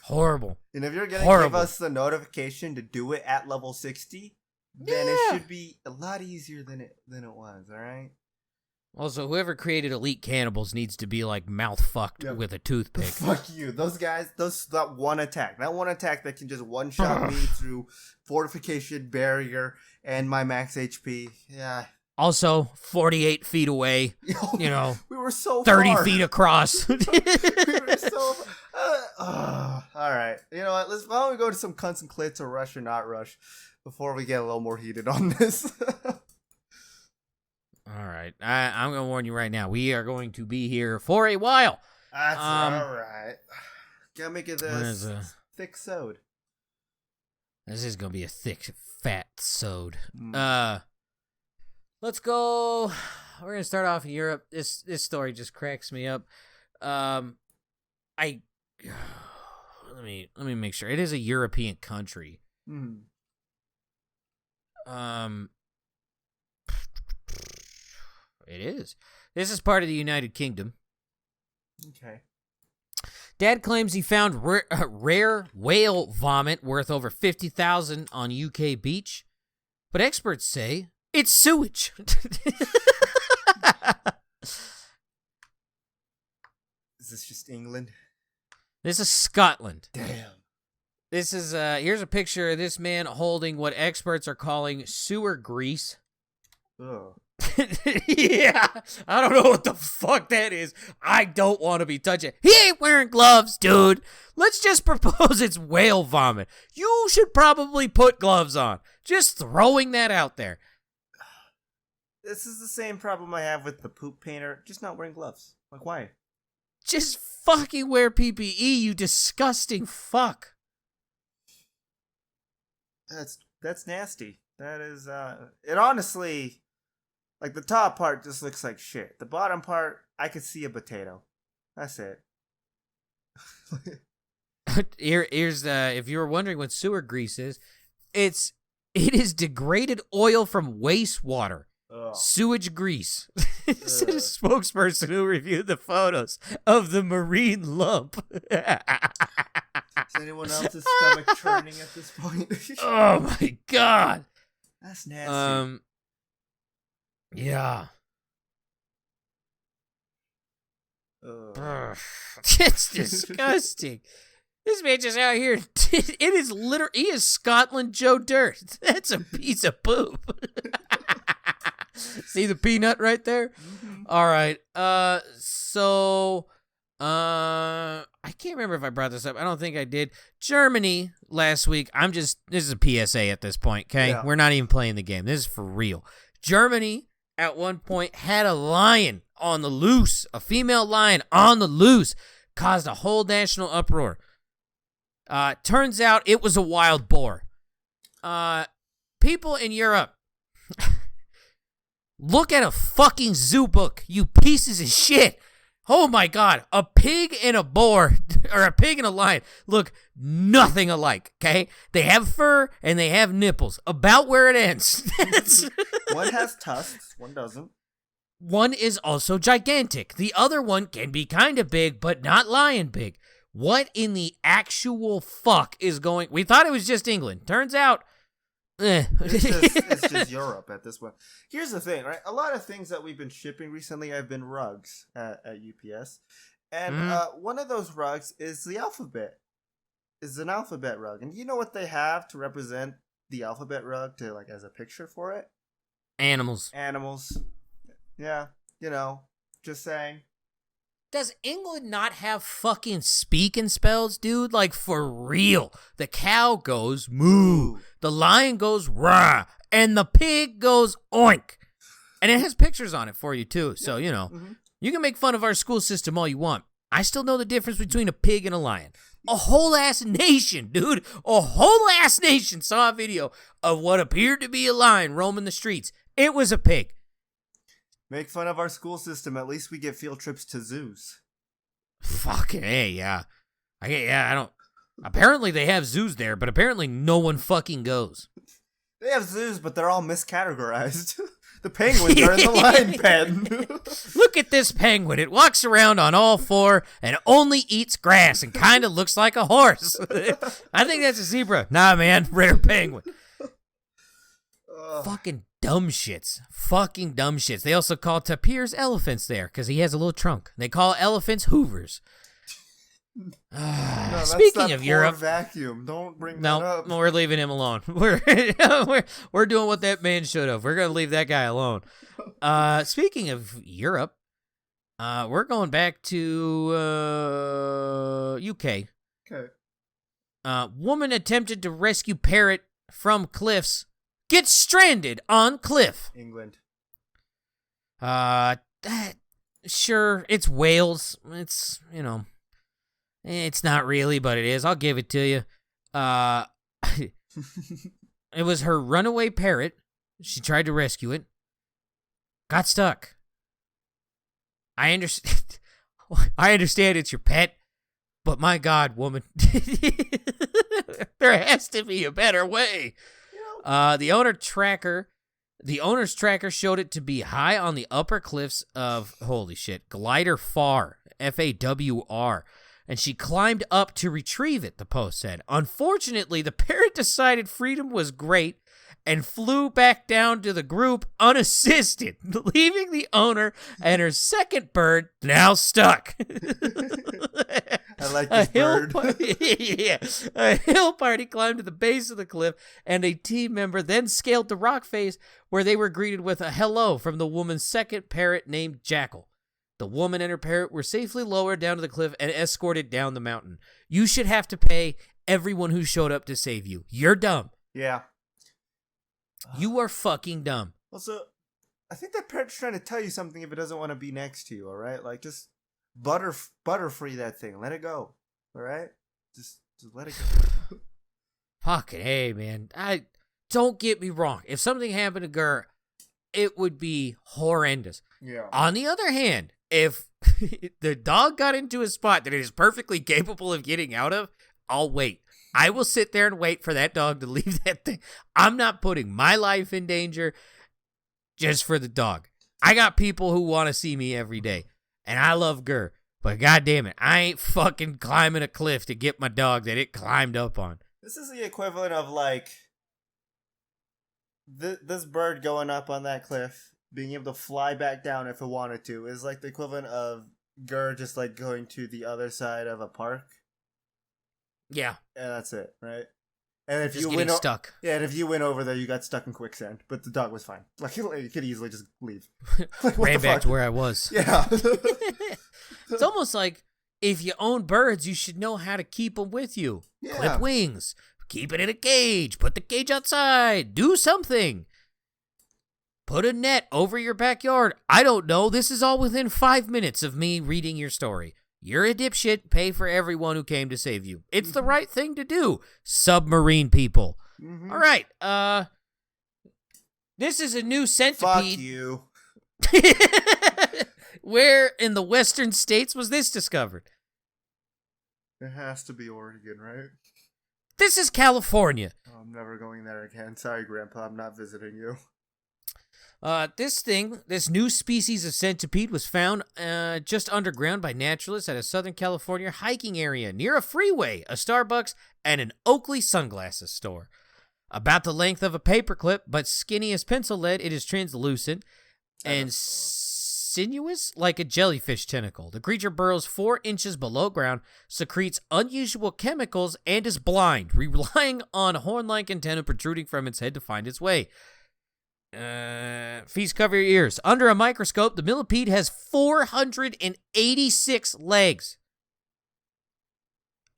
Horrible. And if you're going to give us the notification to do it at level 60, then it should be a lot easier than it was, alright? Also, whoever created Elite Cannibals needs to be like mouth fucked with a toothpick. Fuck you. Those guys, that one attack that can just one-shot me through fortification, barrier, and my max HP. Yeah. Also, 48 feet away, we were so 30 far. feet across. We were so all right. You know what? Why don't we go to some cunts and clits or rush or not rush before we get a little more heated on this. All right. I'm going to warn you right now. We are going to be here for a while. That's all right. Gotta make it this thick sode. This is going to be a thick, fat sode. Let's go. We're going to start off in Europe. This story just cracks me up. Let me make sure. It is a European country. It is. This is part of the United Kingdom. Okay. Dad claims he found rare whale vomit worth over $50,000 on UK beach, but experts say it's sewage. Is this just England? This is Scotland. Damn. This is here's a picture of this man holding what experts are calling sewer grease. Ugh. Yeah, I don't know what the fuck that is. I don't want to be touching. He ain't wearing gloves, dude. Let's just propose it's whale vomit. You should probably put gloves on. Just throwing that out there. This is the same problem I have with the poop painter, just not wearing gloves. Like, why? Just fucking wear PPE, you disgusting fuck. That's nasty. That is, it honestly... Like, the top part just looks like shit. The bottom part, I could see a potato. That's it. Here's if you were wondering what sewer grease is, it is degraded oil from wastewater. Ugh. Sewage grease. Said a spokesperson who reviewed the photos of the marine lump. Is anyone else's stomach churning at this point? Oh my god. That's nasty. Yeah. It's disgusting. This man just out here. It is literally. He is Scotland Joe Dirt. That's a piece of poop. See the peanut right there? Mm-hmm. All right. I can't remember if I brought this up. I don't think I did. Germany last week. This is a PSA at this point, okay? Yeah. We're not even playing the game. This is for real. Germany at one point had a lion on the loose, a female lion on the loose, caused a whole national uproar. Turns out it was a wild boar. People in Europe, look at a fucking zoo book, you pieces of shit. Oh my God, a pig and a boar, or a pig and a lion, look nothing alike, okay? They have fur and they have nipples, about where it ends. One has tusks, one doesn't. One is also gigantic. The other one can be kind of big, but not lion big. What in the actual fuck is going... We thought it was just England. Turns out... It's just Europe at this point. Here's the thing, right? A lot of things that we've been shipping recently have been rugs at UPS. And one of those rugs is the alphabet. Is an alphabet rug. And you know what they have to represent the alphabet rug to, like, as a picture for it? Animals. Yeah, you know, just saying. Does England not have fucking speaking spells, dude? Like, for real. The cow goes moo. The lion goes rah. And the pig goes oink. And it has pictures on it for you, too. So, you know, you can make fun of our school system all you want. I still know the difference between a pig and a lion. A whole ass nation, dude. A whole ass nation saw a video of what appeared to be a lion roaming the streets. It was a pig. Make fun of our school system. At least we get field trips to zoos. Fucking hey, yeah. I don't... Apparently they have zoos there, but apparently no one fucking goes. They have zoos, but they're all miscategorized. The penguins are in the lion pen. Look at this penguin. It walks around on all four and only eats grass and kind of looks like a horse. I think that's a zebra. Nah, man. Rare penguin. Fucking dumb shits. Fucking dumb shits. They also call tapirs elephants there because he has a little trunk. They call elephants hoovers. No, speaking of Europe, vacuum. Don't bring that up. No, we're leaving him alone. We're doing what that man should have. We're gonna leave that guy alone. Speaking of Europe, we're going back to UK. Okay. Woman attempted to rescue parrot from cliffs. Gets stranded on cliff. England. Sure, it's Wales. It's, you know, it's not really, but it is. I'll give it to you. It was her runaway parrot. She tried to rescue it. Got stuck. I understand. I understand it's your pet, but my God, woman, there has to be a better way. The owner's tracker showed it to be high on the upper cliffs of, holy shit, Glider Far, Fawr, and she climbed up to retrieve it, the post said. Unfortunately, the parrot decided freedom was great and flew back down to the group unassisted, leaving the owner and her second bird now stuck. I like this bird. A hill party climbed to the base of the cliff, and a team member then scaled the rock face, where they were greeted with a hello from the woman's second parrot named Jackal. The woman and her parrot were safely lowered down to the cliff and escorted down the mountain. You should have to pay everyone who showed up to save you. You're dumb. Yeah. You are fucking dumb. Also, I think that parrot's trying to tell you something if it doesn't want to be next to you, all right? Like, just butterfree that thing. Let it go, all right? Just let it go. Fucking hey, man. Don't get me wrong. If something happened to Gurr, it would be horrendous. Yeah. On the other hand, if the dog got into a spot that it is perfectly capable of getting out of, I'll wait. I will sit there and wait for that dog to leave that thing. I'm not putting my life in danger just for the dog. I got people who want to see me every day, and I love Gurr, but goddamn it, I ain't fucking climbing a cliff to get my dog that it climbed up on. This is the equivalent of, like, this bird going up on that cliff, being able to fly back down if it wanted to, is like the equivalent of Gur just like going to the other side of a park. Yeah. And that's it, right? And if just you getting stuck. Yeah, and if you went over there, you got stuck in quicksand. But the dog was fine. Like, you could easily just leave. Like, ran back to where I was. Yeah. It's almost like if you own birds, you should know how to keep them with you. Yeah. Clip wings. Keep it in a cage. Put the cage outside. Do something. Put a net over your backyard. I don't know. This is all within 5 minutes of me reading your story. You're a dipshit. Pay for everyone who came to save you. It's the right thing to do. Submarine people. All right. This is a new centipede. Fuck you. Where in the western states was this discovered? It has to be Oregon, right? This is California. Oh, I'm never going there again. Sorry, Grandpa. I'm not visiting you. This new species of centipede was found just underground by naturalists at a Southern California hiking area near a freeway, a Starbucks, and an Oakley sunglasses store. About the length of a paperclip, but skinny as pencil lead, it is translucent and sinuous like a jellyfish tentacle. The creature burrows 4 inches below ground, secretes unusual chemicals, and is blind, relying on a horn-like antenna protruding from its head to find its way. Feet cover your ears. Under a microscope, the millipede has 486 legs.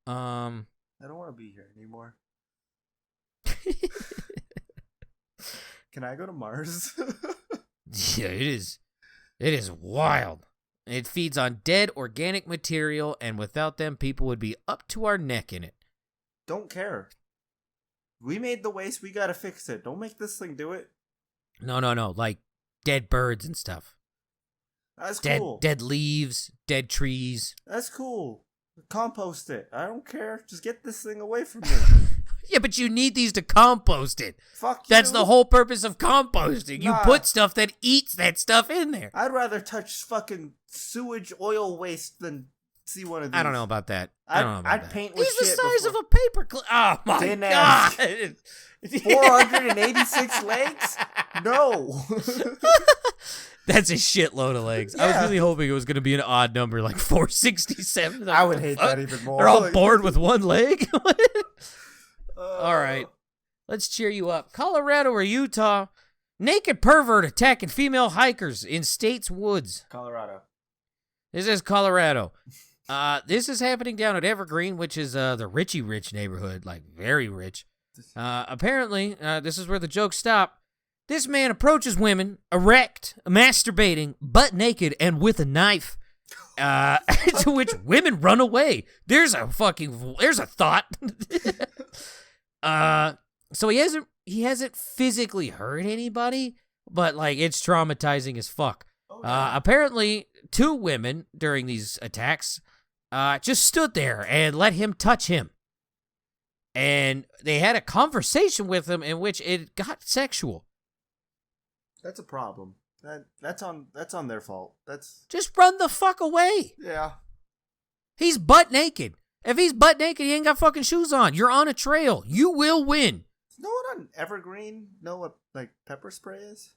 I don't want to be here anymore. Can I go to Mars? Yeah, it is. It is wild. It feeds on dead organic material, and without them, people would be up to our neck in it. Don't care. We made the waste. We gotta fix it. Don't make this thing do it. No. Like dead birds and stuff. That's cool. Dead leaves, dead trees. That's cool. Compost it. I don't care. Just get this thing away from me. Yeah, but you need these to compost it. Fuck you. That's the whole purpose of composting. You Nah. put stuff that eats that stuff in there. I'd rather touch fucking sewage oil waste than see one of these. I don't know about that. I don't know about I'd that. paint with He's the shit size before. of a paperclip. Oh my Didn't god! ask. 486 legs? No. That's a shitload of legs. I was Yeah. really hoping it was going to be an odd number, like 467. I would hate that even more. They're all born with one leg. All right, let's cheer you up. Colorado or Utah? Naked pervert attacking female hikers in state's woods. Colorado. This is Colorado. This is happening down at Evergreen, which is the Richie Rich neighborhood, like very rich. Apparently, this is where the jokes stop. This man approaches women, erect, masturbating, butt naked, and with a knife. To which women run away. There's a thought. So he hasn't physically hurt anybody, but like it's traumatizing as fuck. Apparently, 2 women during these attacks just stood there and let him touch him. And they had a conversation with him in which it got sexual. That's a problem. That's on their fault. That's Just run the fuck away. yeah. He's butt naked. If he's butt naked, he ain't got fucking shoes on. You're on a trail. You will win. Does no one on Evergreen know what like pepper spray is?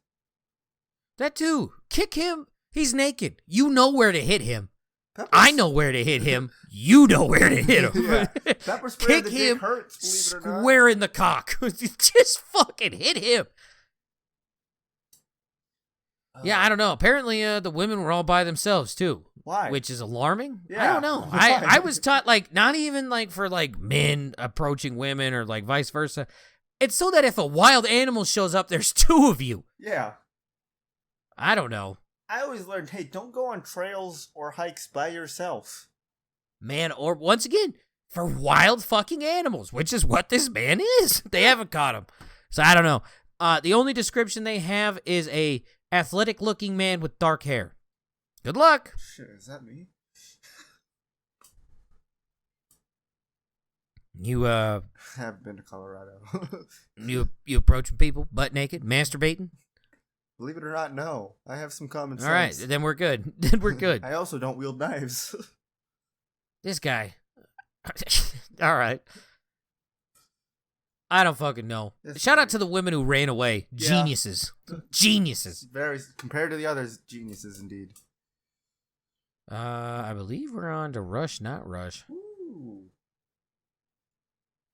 That too. Kick him. He's naked. You know where to hit him. I I know where to hit him. You know where to hit him. Yeah. Pepper spray. Kick the him dick hurts. Believe it or not. square in the cock. Just fucking hit him. Yeah, I don't know. Apparently, the women were all by themselves too. Why? Which is alarming. I Yeah. don't know. Why? I was taught like not even like for like men approaching women or like vice versa. It's so that if a wild animal shows up, there's 2 of you. Yeah. I don't know. I always learned, hey, don't go on trails or hikes by yourself. Man, or once again, for wild fucking animals, which is what this man is. They haven't caught him. So I don't know. The only description they have is a athletic-looking man with dark hair. Good luck. Shit, is that me? You Haven't been to Colorado. you approaching people butt naked, masturbating? Believe it or not, no. I have some common sense. All right, then we're good. Then we're good. I also don't wield knives. This guy. All right. I don't fucking know. It's Shout out weird. to the women who ran away. Yeah. Geniuses. Geniuses. Very compared to the others, geniuses indeed. I believe we're on to Rush, not Rush. Ooh.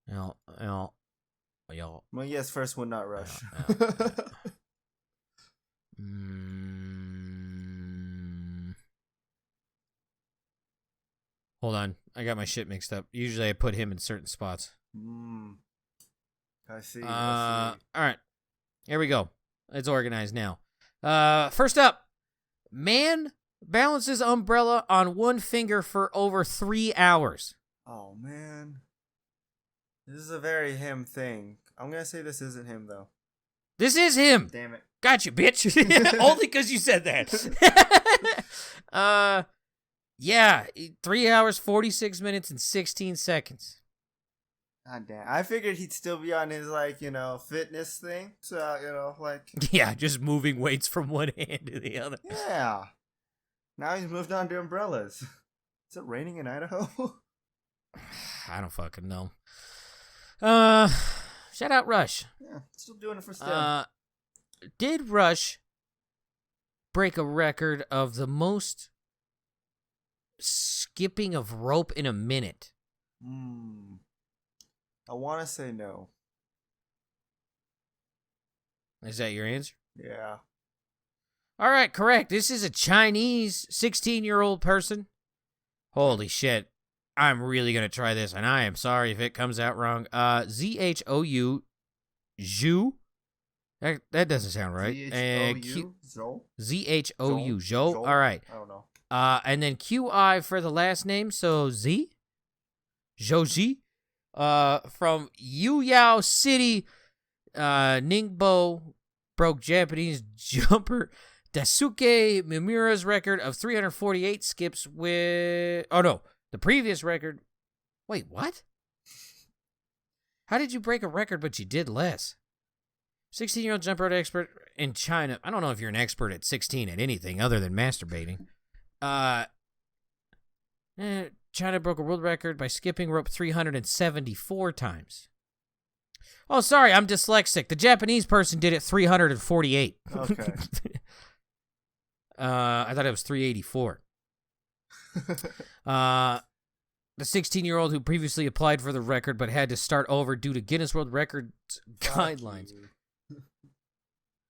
Y'all. Well, yes, first one, not Rush. Hold on. I got my shit mixed up. Usually I put him in certain spots. I see. All right. Here we go. It's organized now. First up, man balances umbrella on one finger for over 3 hours. Oh, man. This is a very him thing. I'm going to say this isn't him, though. This is him. Damn it. Got you, bitch. Only because you said that. Yeah, 3 hours, 46 minutes, and 16 seconds. God damn. I figured he'd still be on his, fitness thing. So, Yeah, just moving weights from one hand to the other. Yeah. Now he's moved on to umbrellas. Is it raining in Idaho? I don't fucking know. Shout out Rush. Yeah, still doing it for STEM. Did Rush break a record of the most skipping of rope in a minute? I want to say no. Is that your answer? Yeah. All right, correct. This is a Chinese 16-year-old person. Holy shit. I'm really going to try this, and I am sorry if it comes out wrong. Zhou. Zhu? That doesn't sound right. Zhou? Zhou. Zhou? Zhou. All right. I don't know. And then QI for the last name, so Z? Zhouji. From Yuyao City, Ningbo broke Japanese jumper Daisuke Mimura's record of 348 skips with... Oh, no. The previous record... Wait, what? How did you break a record, but you did less? 16-year-old jump rope expert in China. I don't know if you're an expert at 16 at anything other than masturbating. China broke a world record by skipping rope 374 times. Oh, sorry, I'm dyslexic. The Japanese person did it 348. Okay. I thought it was 384. The 16-year-old who previously applied for the record but had to start over due to Guinness World Records guidelines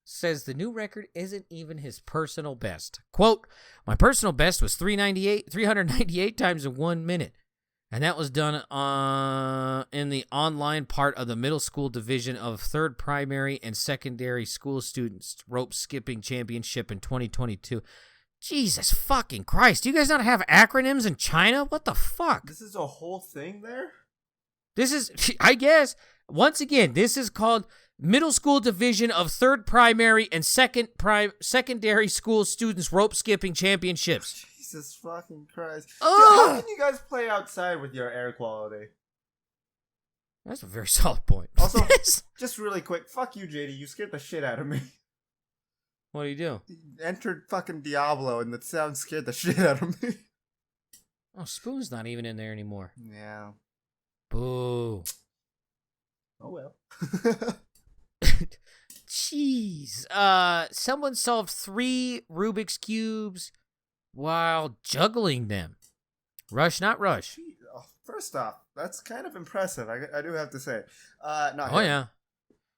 says the new record isn't even his personal best. Quote, my personal best was 398 times in 1 minute. And that was done in the online part of the middle school division of third primary and secondary school students rope skipping championship in 2022. Jesus fucking Christ. Do you guys not have acronyms in China? What the fuck? This is a whole thing there? This is, I guess, once again, this is called middle school division of third primary and secondary school students rope skipping championships. Jesus fucking Christ. Dude, how can you guys play outside with your air quality? That's a very solid point. Also, just really quick, fuck you, JD. You scared the shit out of me. What do you do? You entered fucking Diablo and the sound scared the shit out of me. Oh, Spoon's not even in there anymore. Yeah. Boo. Oh well. Jeez. Someone solved 3 Rubik's Cubes while juggling them. Rush, not Rush. First off, that's kind of impressive. I do have to say. Not him. Yeah.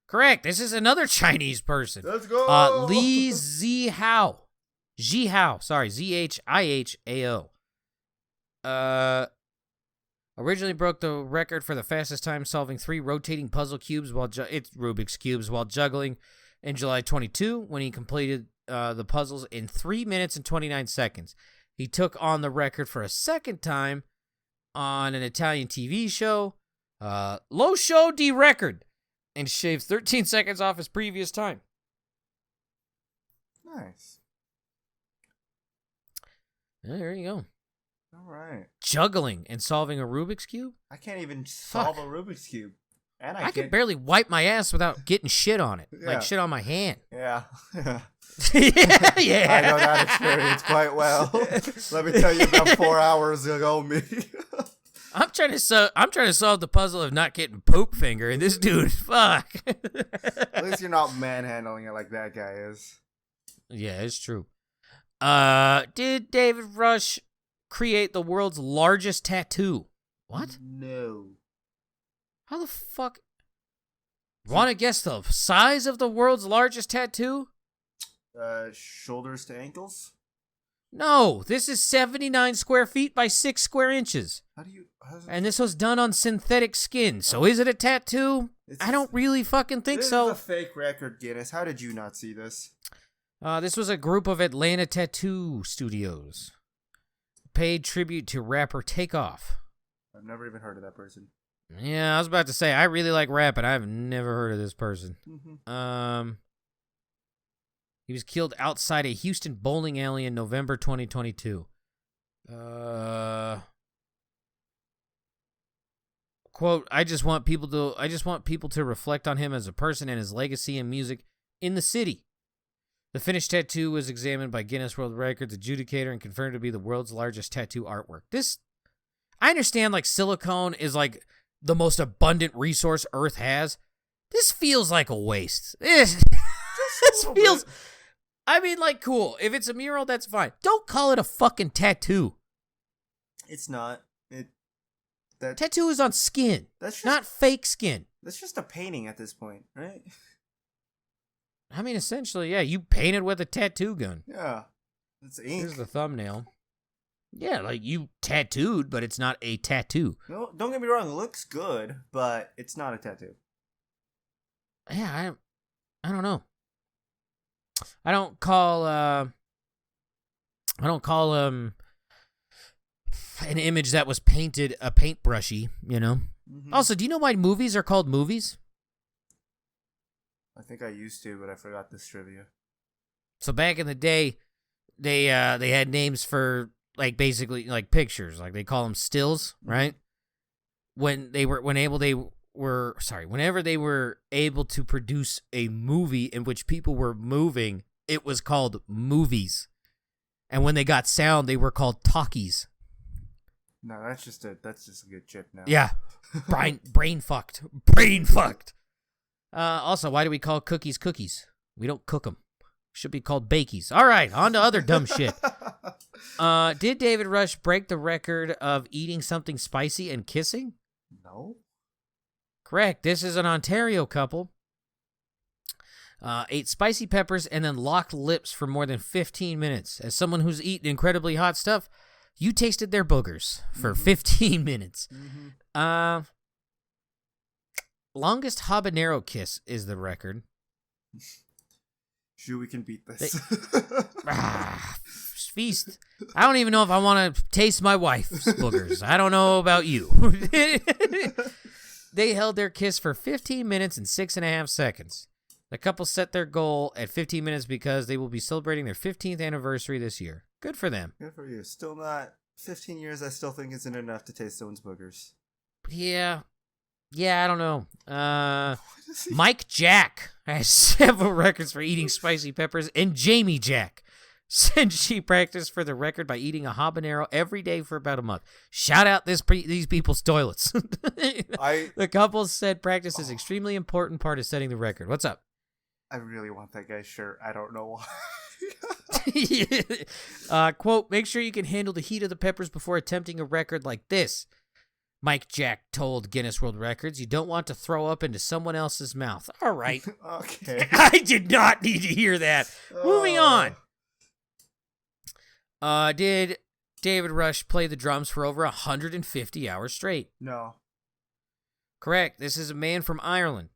Correct. This is another Chinese person. Let's go. Li Zihao. Sorry, Zhihao. Originally broke the record for the fastest time solving 3 rotating puzzle cubes it's Rubik's Cubes while juggling in July 22 when he completed the puzzles in 3 minutes and 29 seconds. He took on the record for a second time on an Italian TV show, Lo Show di Record, and shaved 13 seconds off his previous time. Nice. Yeah, there you go. All right. Juggling and solving a Rubik's Cube? I can't even solve a Rubik's Cube. And I can barely wipe my ass without getting shit on it. Yeah. Like shit on my hand. Yeah. Yeah. I know that experience quite well. Let me tell you about 4 hours ago, me. I'm trying to solve the puzzle of not getting poop finger, and this dude, fuck. At least you're not manhandling it like that guy is. Yeah, it's true. Did David Rush create the world's largest tattoo. What? No. How the fuck? Want to guess the size of the world's largest tattoo? Shoulders to ankles? No, this is 79 square feet by 6 square inches. And this was done on synthetic skin. So is it a tattoo? I don't really fucking think so. This is a fake record, Guinness. How did you not see this? This was a group of Atlanta tattoo studios. Paid tribute to rapper Takeoff. I've never even heard of that person. Yeah, I was about to say, I really like rap, but I've never heard of this person. Mm-hmm. He was killed outside a Houston bowling alley in November 2022. Quote, I just want people to reflect on him as a person and his legacy and music in the city. The finished tattoo was examined by Guinness World Records adjudicator and confirmed to be the world's largest tattoo artwork. I understand, like, silicone is, like, the most abundant resource Earth has. This feels like a waste. This feels... bit. I mean, like, cool. If it's a mural, that's fine. Don't call it a fucking tattoo. It's not. Tattoo is on skin. That's just, not fake skin. That's just a painting at this point, right? I mean, essentially, yeah. You painted with a tattoo gun. Yeah. It's ink. Here's the thumbnail. Yeah, like, you tattooed, but it's not a tattoo. No, don't get me wrong. It looks good, but it's not a tattoo. Yeah, I don't know. I don't call an image that was painted a paintbrushy, you know? Mm-hmm. Also, do you know why movies are called movies? I think I used to, but I forgot this trivia. So back in the day, they had names for, like, basically, like, pictures. Like, they call them stills, right? Whenever they were able to produce a movie in which people were moving, it was called movies. And when they got sound, they were called talkies. No, that's just a good chip now. Yeah. Brain fucked. Brain fucked. Also, why do we call cookies cookies? We don't cook them. Should be called bakies. All right, on to other dumb shit. Did David Rush break the record of eating something spicy and kissing? No. Correct. This is an Ontario couple. Ate spicy peppers and then locked lips for more than 15 minutes. As someone who's eaten incredibly hot stuff, you tasted their boogers for 15 minutes. Mm-hmm. Longest habanero kiss is the record. Sure, we can beat this. Feast. I don't even know if I want to taste my wife's boogers. I don't know about you. They held their kiss for 15 minutes and 6.5 seconds. The couple set their goal at 15 minutes because they will be celebrating their 15th anniversary this year. Good for them. Good for you. Still not 15 years. I still think isn't enough to taste someone's boogers. Yeah, I don't know. Mike Jack has several records for eating spicy peppers, and Jamie Jack said she practiced for the record by eating a habanero every day for about a month. Shout out these people's toilets. The couple said practice is extremely important part of setting the record. What's up? I really want that guy's shirt. I don't know why. Quote, make sure you can handle the heat of the peppers before attempting a record like this. Mike Jack told Guinness World Records, you don't want to throw up into someone else's mouth. All right. Okay. I did not need to hear that. Moving on. Did David Rush play the drums for over 150 hours straight? No. Correct. This is a man from Ireland.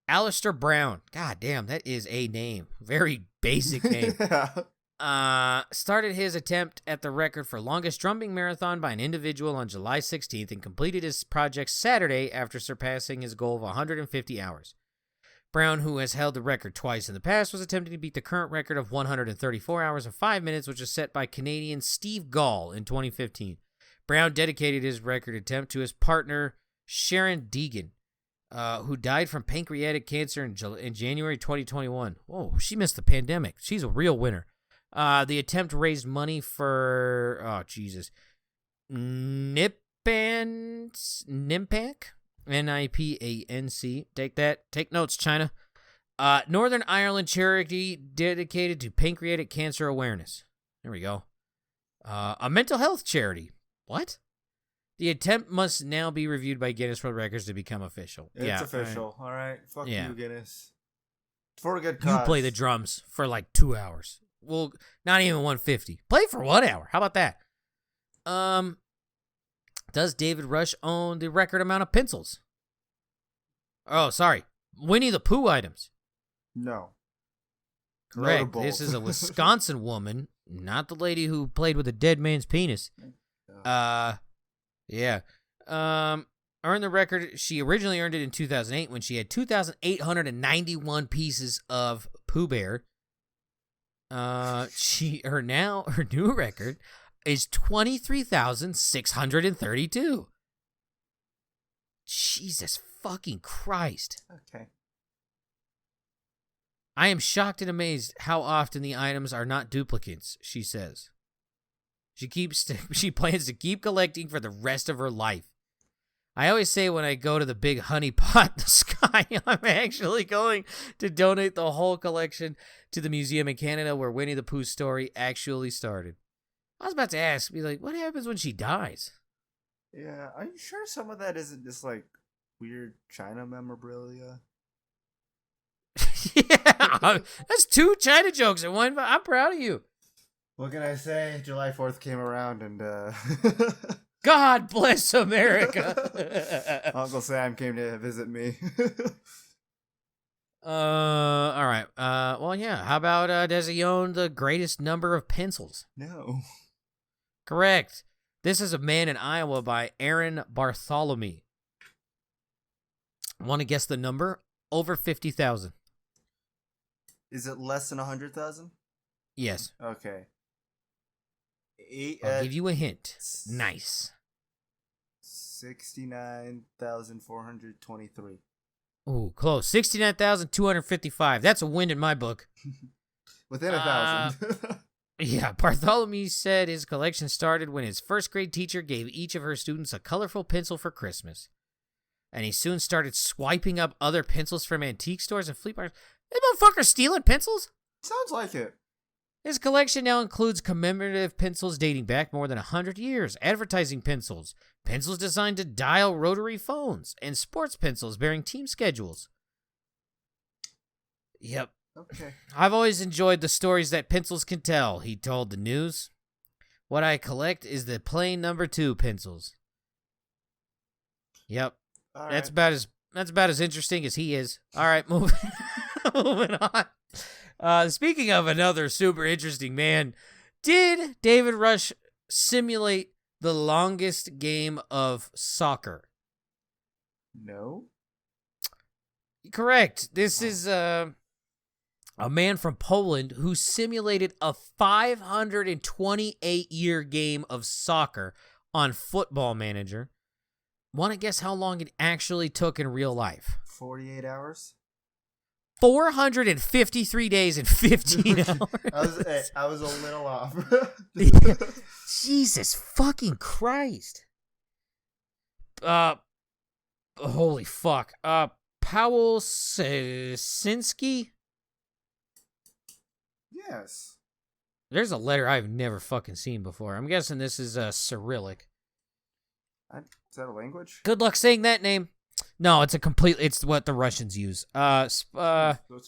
Alistair Brown. God damn, that is a name. Very basic name. Started his attempt at the record for longest drumming marathon by an individual on July 16th and completed his project Saturday after surpassing his goal of 150 hours. Brown, who has held the record twice in the past, was attempting to beat the current record of 134 hours and 5 minutes, which was set by Canadian Steve Gall in 2015. Brown dedicated his record attempt to his partner, Sharon Deegan, who died from pancreatic cancer in January 2021. Whoa, she missed the pandemic. She's a real winner. The attempt raised money for, Nimpanc? NIPANC. Take that. Take notes, China. Northern Ireland charity dedicated to pancreatic cancer awareness. There we go. A mental health charity. What? The attempt must now be reviewed by Guinness World Records to become official. It's official. All right. Fuck you, Guinness. For a good cause. You play the drums for like 2 hours. Well, not even 150. Play for 1 hour. How about that? Does David Rush own the record amount of pencils? Oh, sorry. Winnie the Pooh items. No. Correct. Notable. This is a Wisconsin woman, not the lady who played with a dead man's penis. Yeah. Earned the record. She originally earned it in 2008 when she had 2,891 pieces of Pooh Bear. Her new record is 23,632. Jesus fucking Christ. Okay. I am shocked and amazed how often the items are not duplicates, she says. She plans to keep collecting for the rest of her life. I always say when I go to the big honey pot in the sky, I'm actually going to donate the whole collection to the museum in Canada where Winnie the Pooh's story actually started. I was about to ask, be like, what happens when she dies? Yeah, are you sure some of that isn't just like weird China memorabilia? Yeah, that's 2 China jokes in one. I'm proud of you. What can I say? July 4th came around and God bless America. Uncle Sam came to visit me. All right. Well, yeah. How about does he own the greatest number of pencils? No. Correct. This is a Man in Iowa by Aaron Bartholomew. Want to guess the number? Over 50,000. Is it less than 100,000? Yes. Okay. I'll give you a hint. Nice. 69,423. Ooh, close. 69,255. That's a win in my book. Within 1,000. Yeah, Bartholomew said his collection started when his first grade teacher gave each of her students a colorful pencil for Christmas. And he soon started swiping up other pencils from antique stores and flea markets. This motherfucker stealing pencils? Sounds like it. His collection now includes commemorative pencils dating back more than 100 years, advertising pencils, pencils designed to dial rotary phones, and sports pencils bearing team schedules. Yep. Okay. I've always enjoyed the stories that pencils can tell, he told the news. What I collect is the plain number 2 pencils. Yep. All that's right. about as interesting as he is. All right, moving on. Speaking of another super interesting man, did David Rush simulate the longest game of soccer? No. Correct. This is a man from Poland who simulated a 528-year game of soccer on Football Manager. Want to guess how long it actually took in real life? 48 hours? 453 days and 15 hours. I was a little off. Jesus fucking Christ. Holy fuck. Powell Sinski? Yes. There's a letter I've never fucking seen before. I'm guessing this is Cyrillic. Is that a language? Good luck saying that name. No, it's what the Russians use. So it's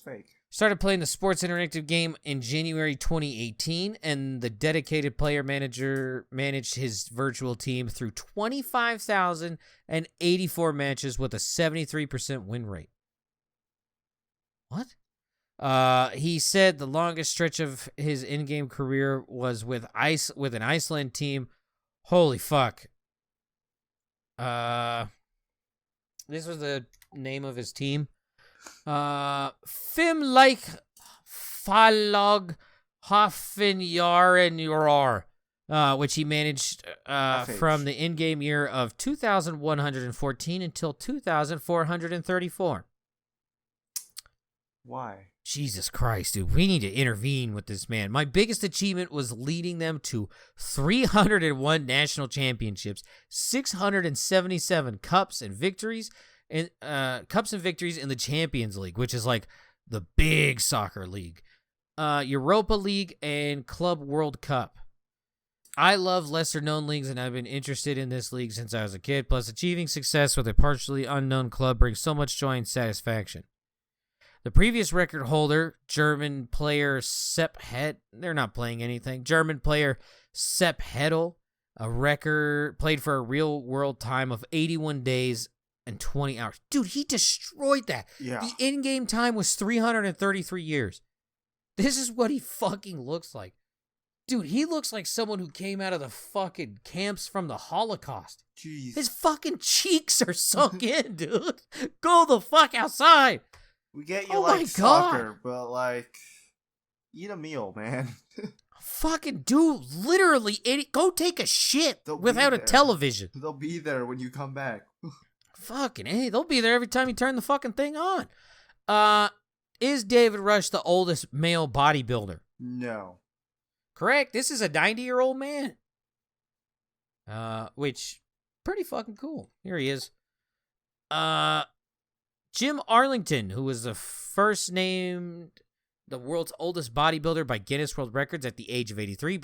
fake. Started playing the sports interactive game in January 2018, and the dedicated player manager managed his virtual team through 25,084 matches with a 73% win rate. What? He said the longest stretch of his in-game career was with an Iceland team. Holy fuck. This was the name of his team. Fimleik Fallag Hafenjarenjör, which he managed from the in-game year of 2,114 until 2,434. Why? Jesus Christ, dude. We need to intervene with this man. My biggest achievement was leading them to 301 national championships, 677 cups and victories in the Champions League, which is like the big soccer league, Europa League, and Club World Cup. I love lesser-known leagues, and I've been interested in this league since I was a kid. Plus, achieving success with a partially unknown club brings so much joy and satisfaction. The previous record holder, German player Sepp Hed, they're not playing anything. German player Sepp Hedl, a record played for a real-world time of 81 days and 20 hours. Dude, he destroyed that. Yeah. The in-game time was 333 years. This is what he fucking looks like. Dude, he looks like someone who came out of the fucking camps from the Holocaust. Jeez. His fucking cheeks are sunk in, dude. Go the fuck outside. We get you Oh like my soccer, but like, eat a meal, man. Fucking dude, literally, go take a shit They'll be without a there. television. They'll be there when you come back. Fucking hey, they'll be there every time you turn the fucking thing on. Is David Rush the oldest male bodybuilder? No. Correct. This is a 90-year-old man. Which, pretty fucking cool. Here he is. Jim Arlington, who was the first named the world's oldest bodybuilder by Guinness World Records at the age of 83,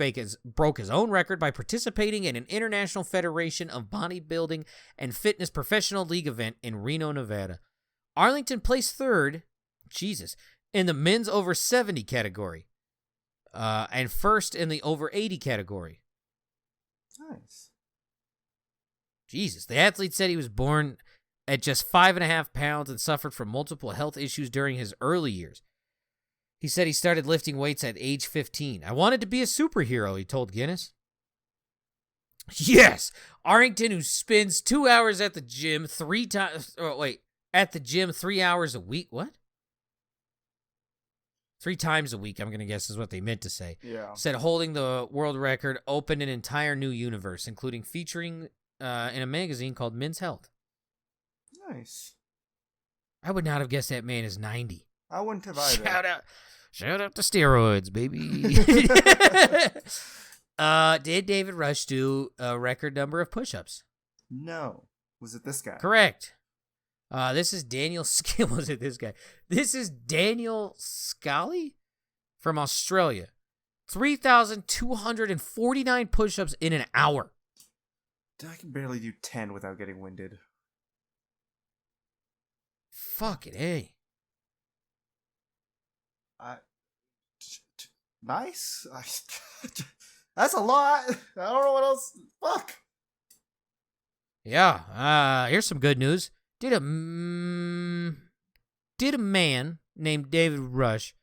broke his own record by participating in an International Federation of Bodybuilding and Fitness Professional League event in Reno, Nevada. Arlington placed third, in the men's over 70 category. And first in the over 80 category. Nice. Jesus. The athlete said he was born at just 5.5 pounds and suffered from multiple health issues during his early years. He said he started lifting weights at age 15. I wanted to be a superhero, he told Guinness. Yes! Arlington, who spends 2 hours at the gym 3 times... at the gym 3 hours a week. What? 3 times a week, I'm going to guess is what they meant to say. Yeah. Said holding the world record opened an entire new universe, including featuring in a magazine called Men's Health. Nice. I would not have guessed that man is 90. I wouldn't have either. Shout out to steroids, baby. Did David Rush do a record number of push-ups? No. Was it this guy? Correct. This is Daniel Was it this guy? This is Daniel Scally from Australia. 3,249 push-ups in an hour. I can barely do 10 without getting winded. Fucking A. Nice. That's a lot. I don't know what else. Fuck. Yeah. Here's some good news. Did a man named David Rush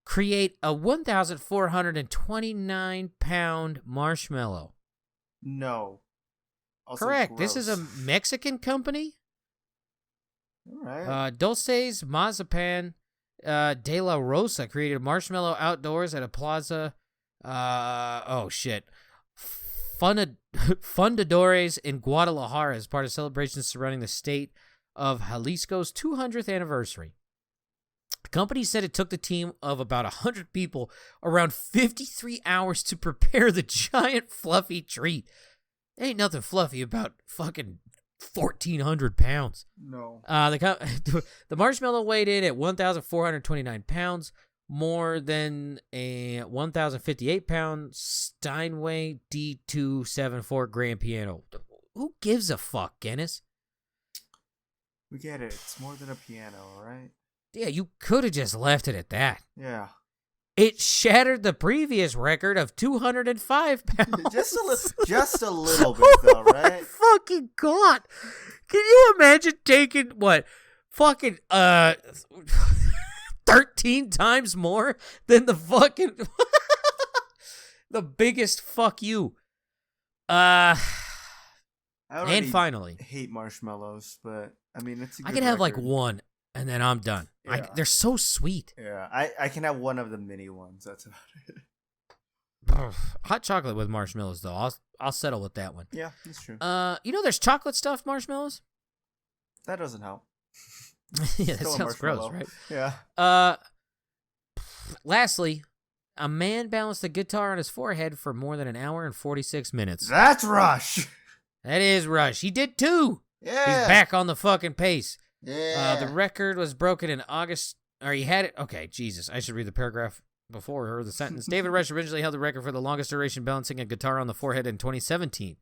create a 1,429-pound marshmallow? No. Also Correct. gross. This is a Mexican company. All right. Dulces Mazapan de la Rosa created a marshmallow outdoors at a plaza. Fundadores in Guadalajara as part of celebrations surrounding the state of Jalisco's 200th anniversary. The company said it took the team of about 100 people around 53 hours to prepare the giant fluffy treat. Ain't nothing fluffy about fucking 1,400 pounds. No. The marshmallow weighed in at 1,429 pounds, more than a 1,058-pound Steinway D274 grand piano. Who gives a fuck, Guinness? We get it. It's more than a piano, all right? Yeah, you could have just left it at that. Yeah. It shattered the previous record of 205 pounds. Just a little bit, though, right? Oh my fucking God. Can you imagine taking, fucking, 13 times more than the fucking, the biggest fuck you. And finally. I hate marshmallows, but, I mean, it's a good I can have, record. one, and then I'm done. Yeah. They're so sweet. Yeah, I can have one of the mini ones. That's about it. Hot chocolate with marshmallows, though. I'll settle with that one. Yeah, that's true. There's chocolate stuffed marshmallows. That doesn't help. Yeah, that Still a sounds gross, marshmallow. right? Yeah. Lastly, a man balanced a guitar on his forehead for more than an hour and 46 minutes. That's Rush. That is Rush. He did 2. Yeah. He's back on the fucking pace. Yeah. The record was broken in August. Or he had it. Okay, Jesus. I should read the paragraph. before her the sentence. David Rush originally held the record for the longest duration balancing a guitar on the forehead in 2017,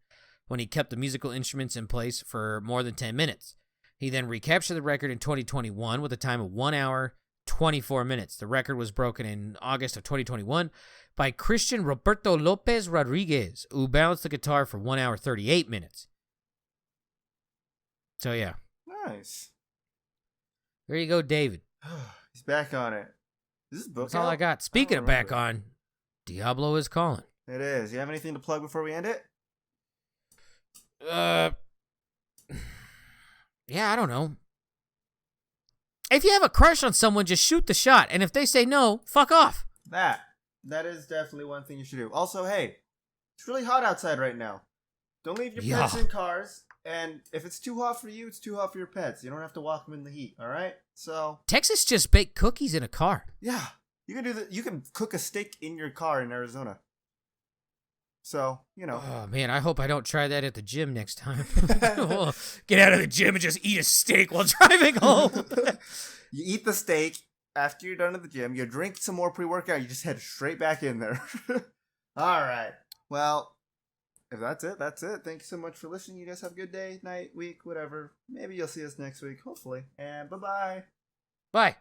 when he kept the musical instruments in place for more than 10 minutes. He then recaptured the record in 2021 with a time of 1 hour, 24 minutes. The record was broken in August of 2021 by Christian Roberto Lopez Rodriguez, who balanced the guitar for 1 hour, 38 minutes. So, yeah. Nice. There you go, David. He's back on it. Is this book That's all I got. Speaking of back on, Diablo is calling. It is. You have anything to plug before we end it? Yeah, I don't know. If you have a crush on someone, just shoot the shot. And if they say no, fuck off. That is definitely one thing you should do. Also, hey, it's really hot outside right now. Don't leave your pets in cars. And if it's too hot for you, it's too hot for your pets. You don't have to walk them in the heat, all right? So Texas just baked cookies in a car. Yeah, you can do that. You can cook a steak in your car in Arizona. So, you know. Oh, man, I hope I don't try that at the gym next time. Get out of the gym and just eat a steak while driving home. You eat the steak. After you're done at the gym, you drink some more pre-workout. You just head straight back in there. All right. Well, if that's it, that's it. Thank you so much for listening. You guys have a good day, night, week, whatever. Maybe you'll see us next week, hopefully. And bye-bye. Bye.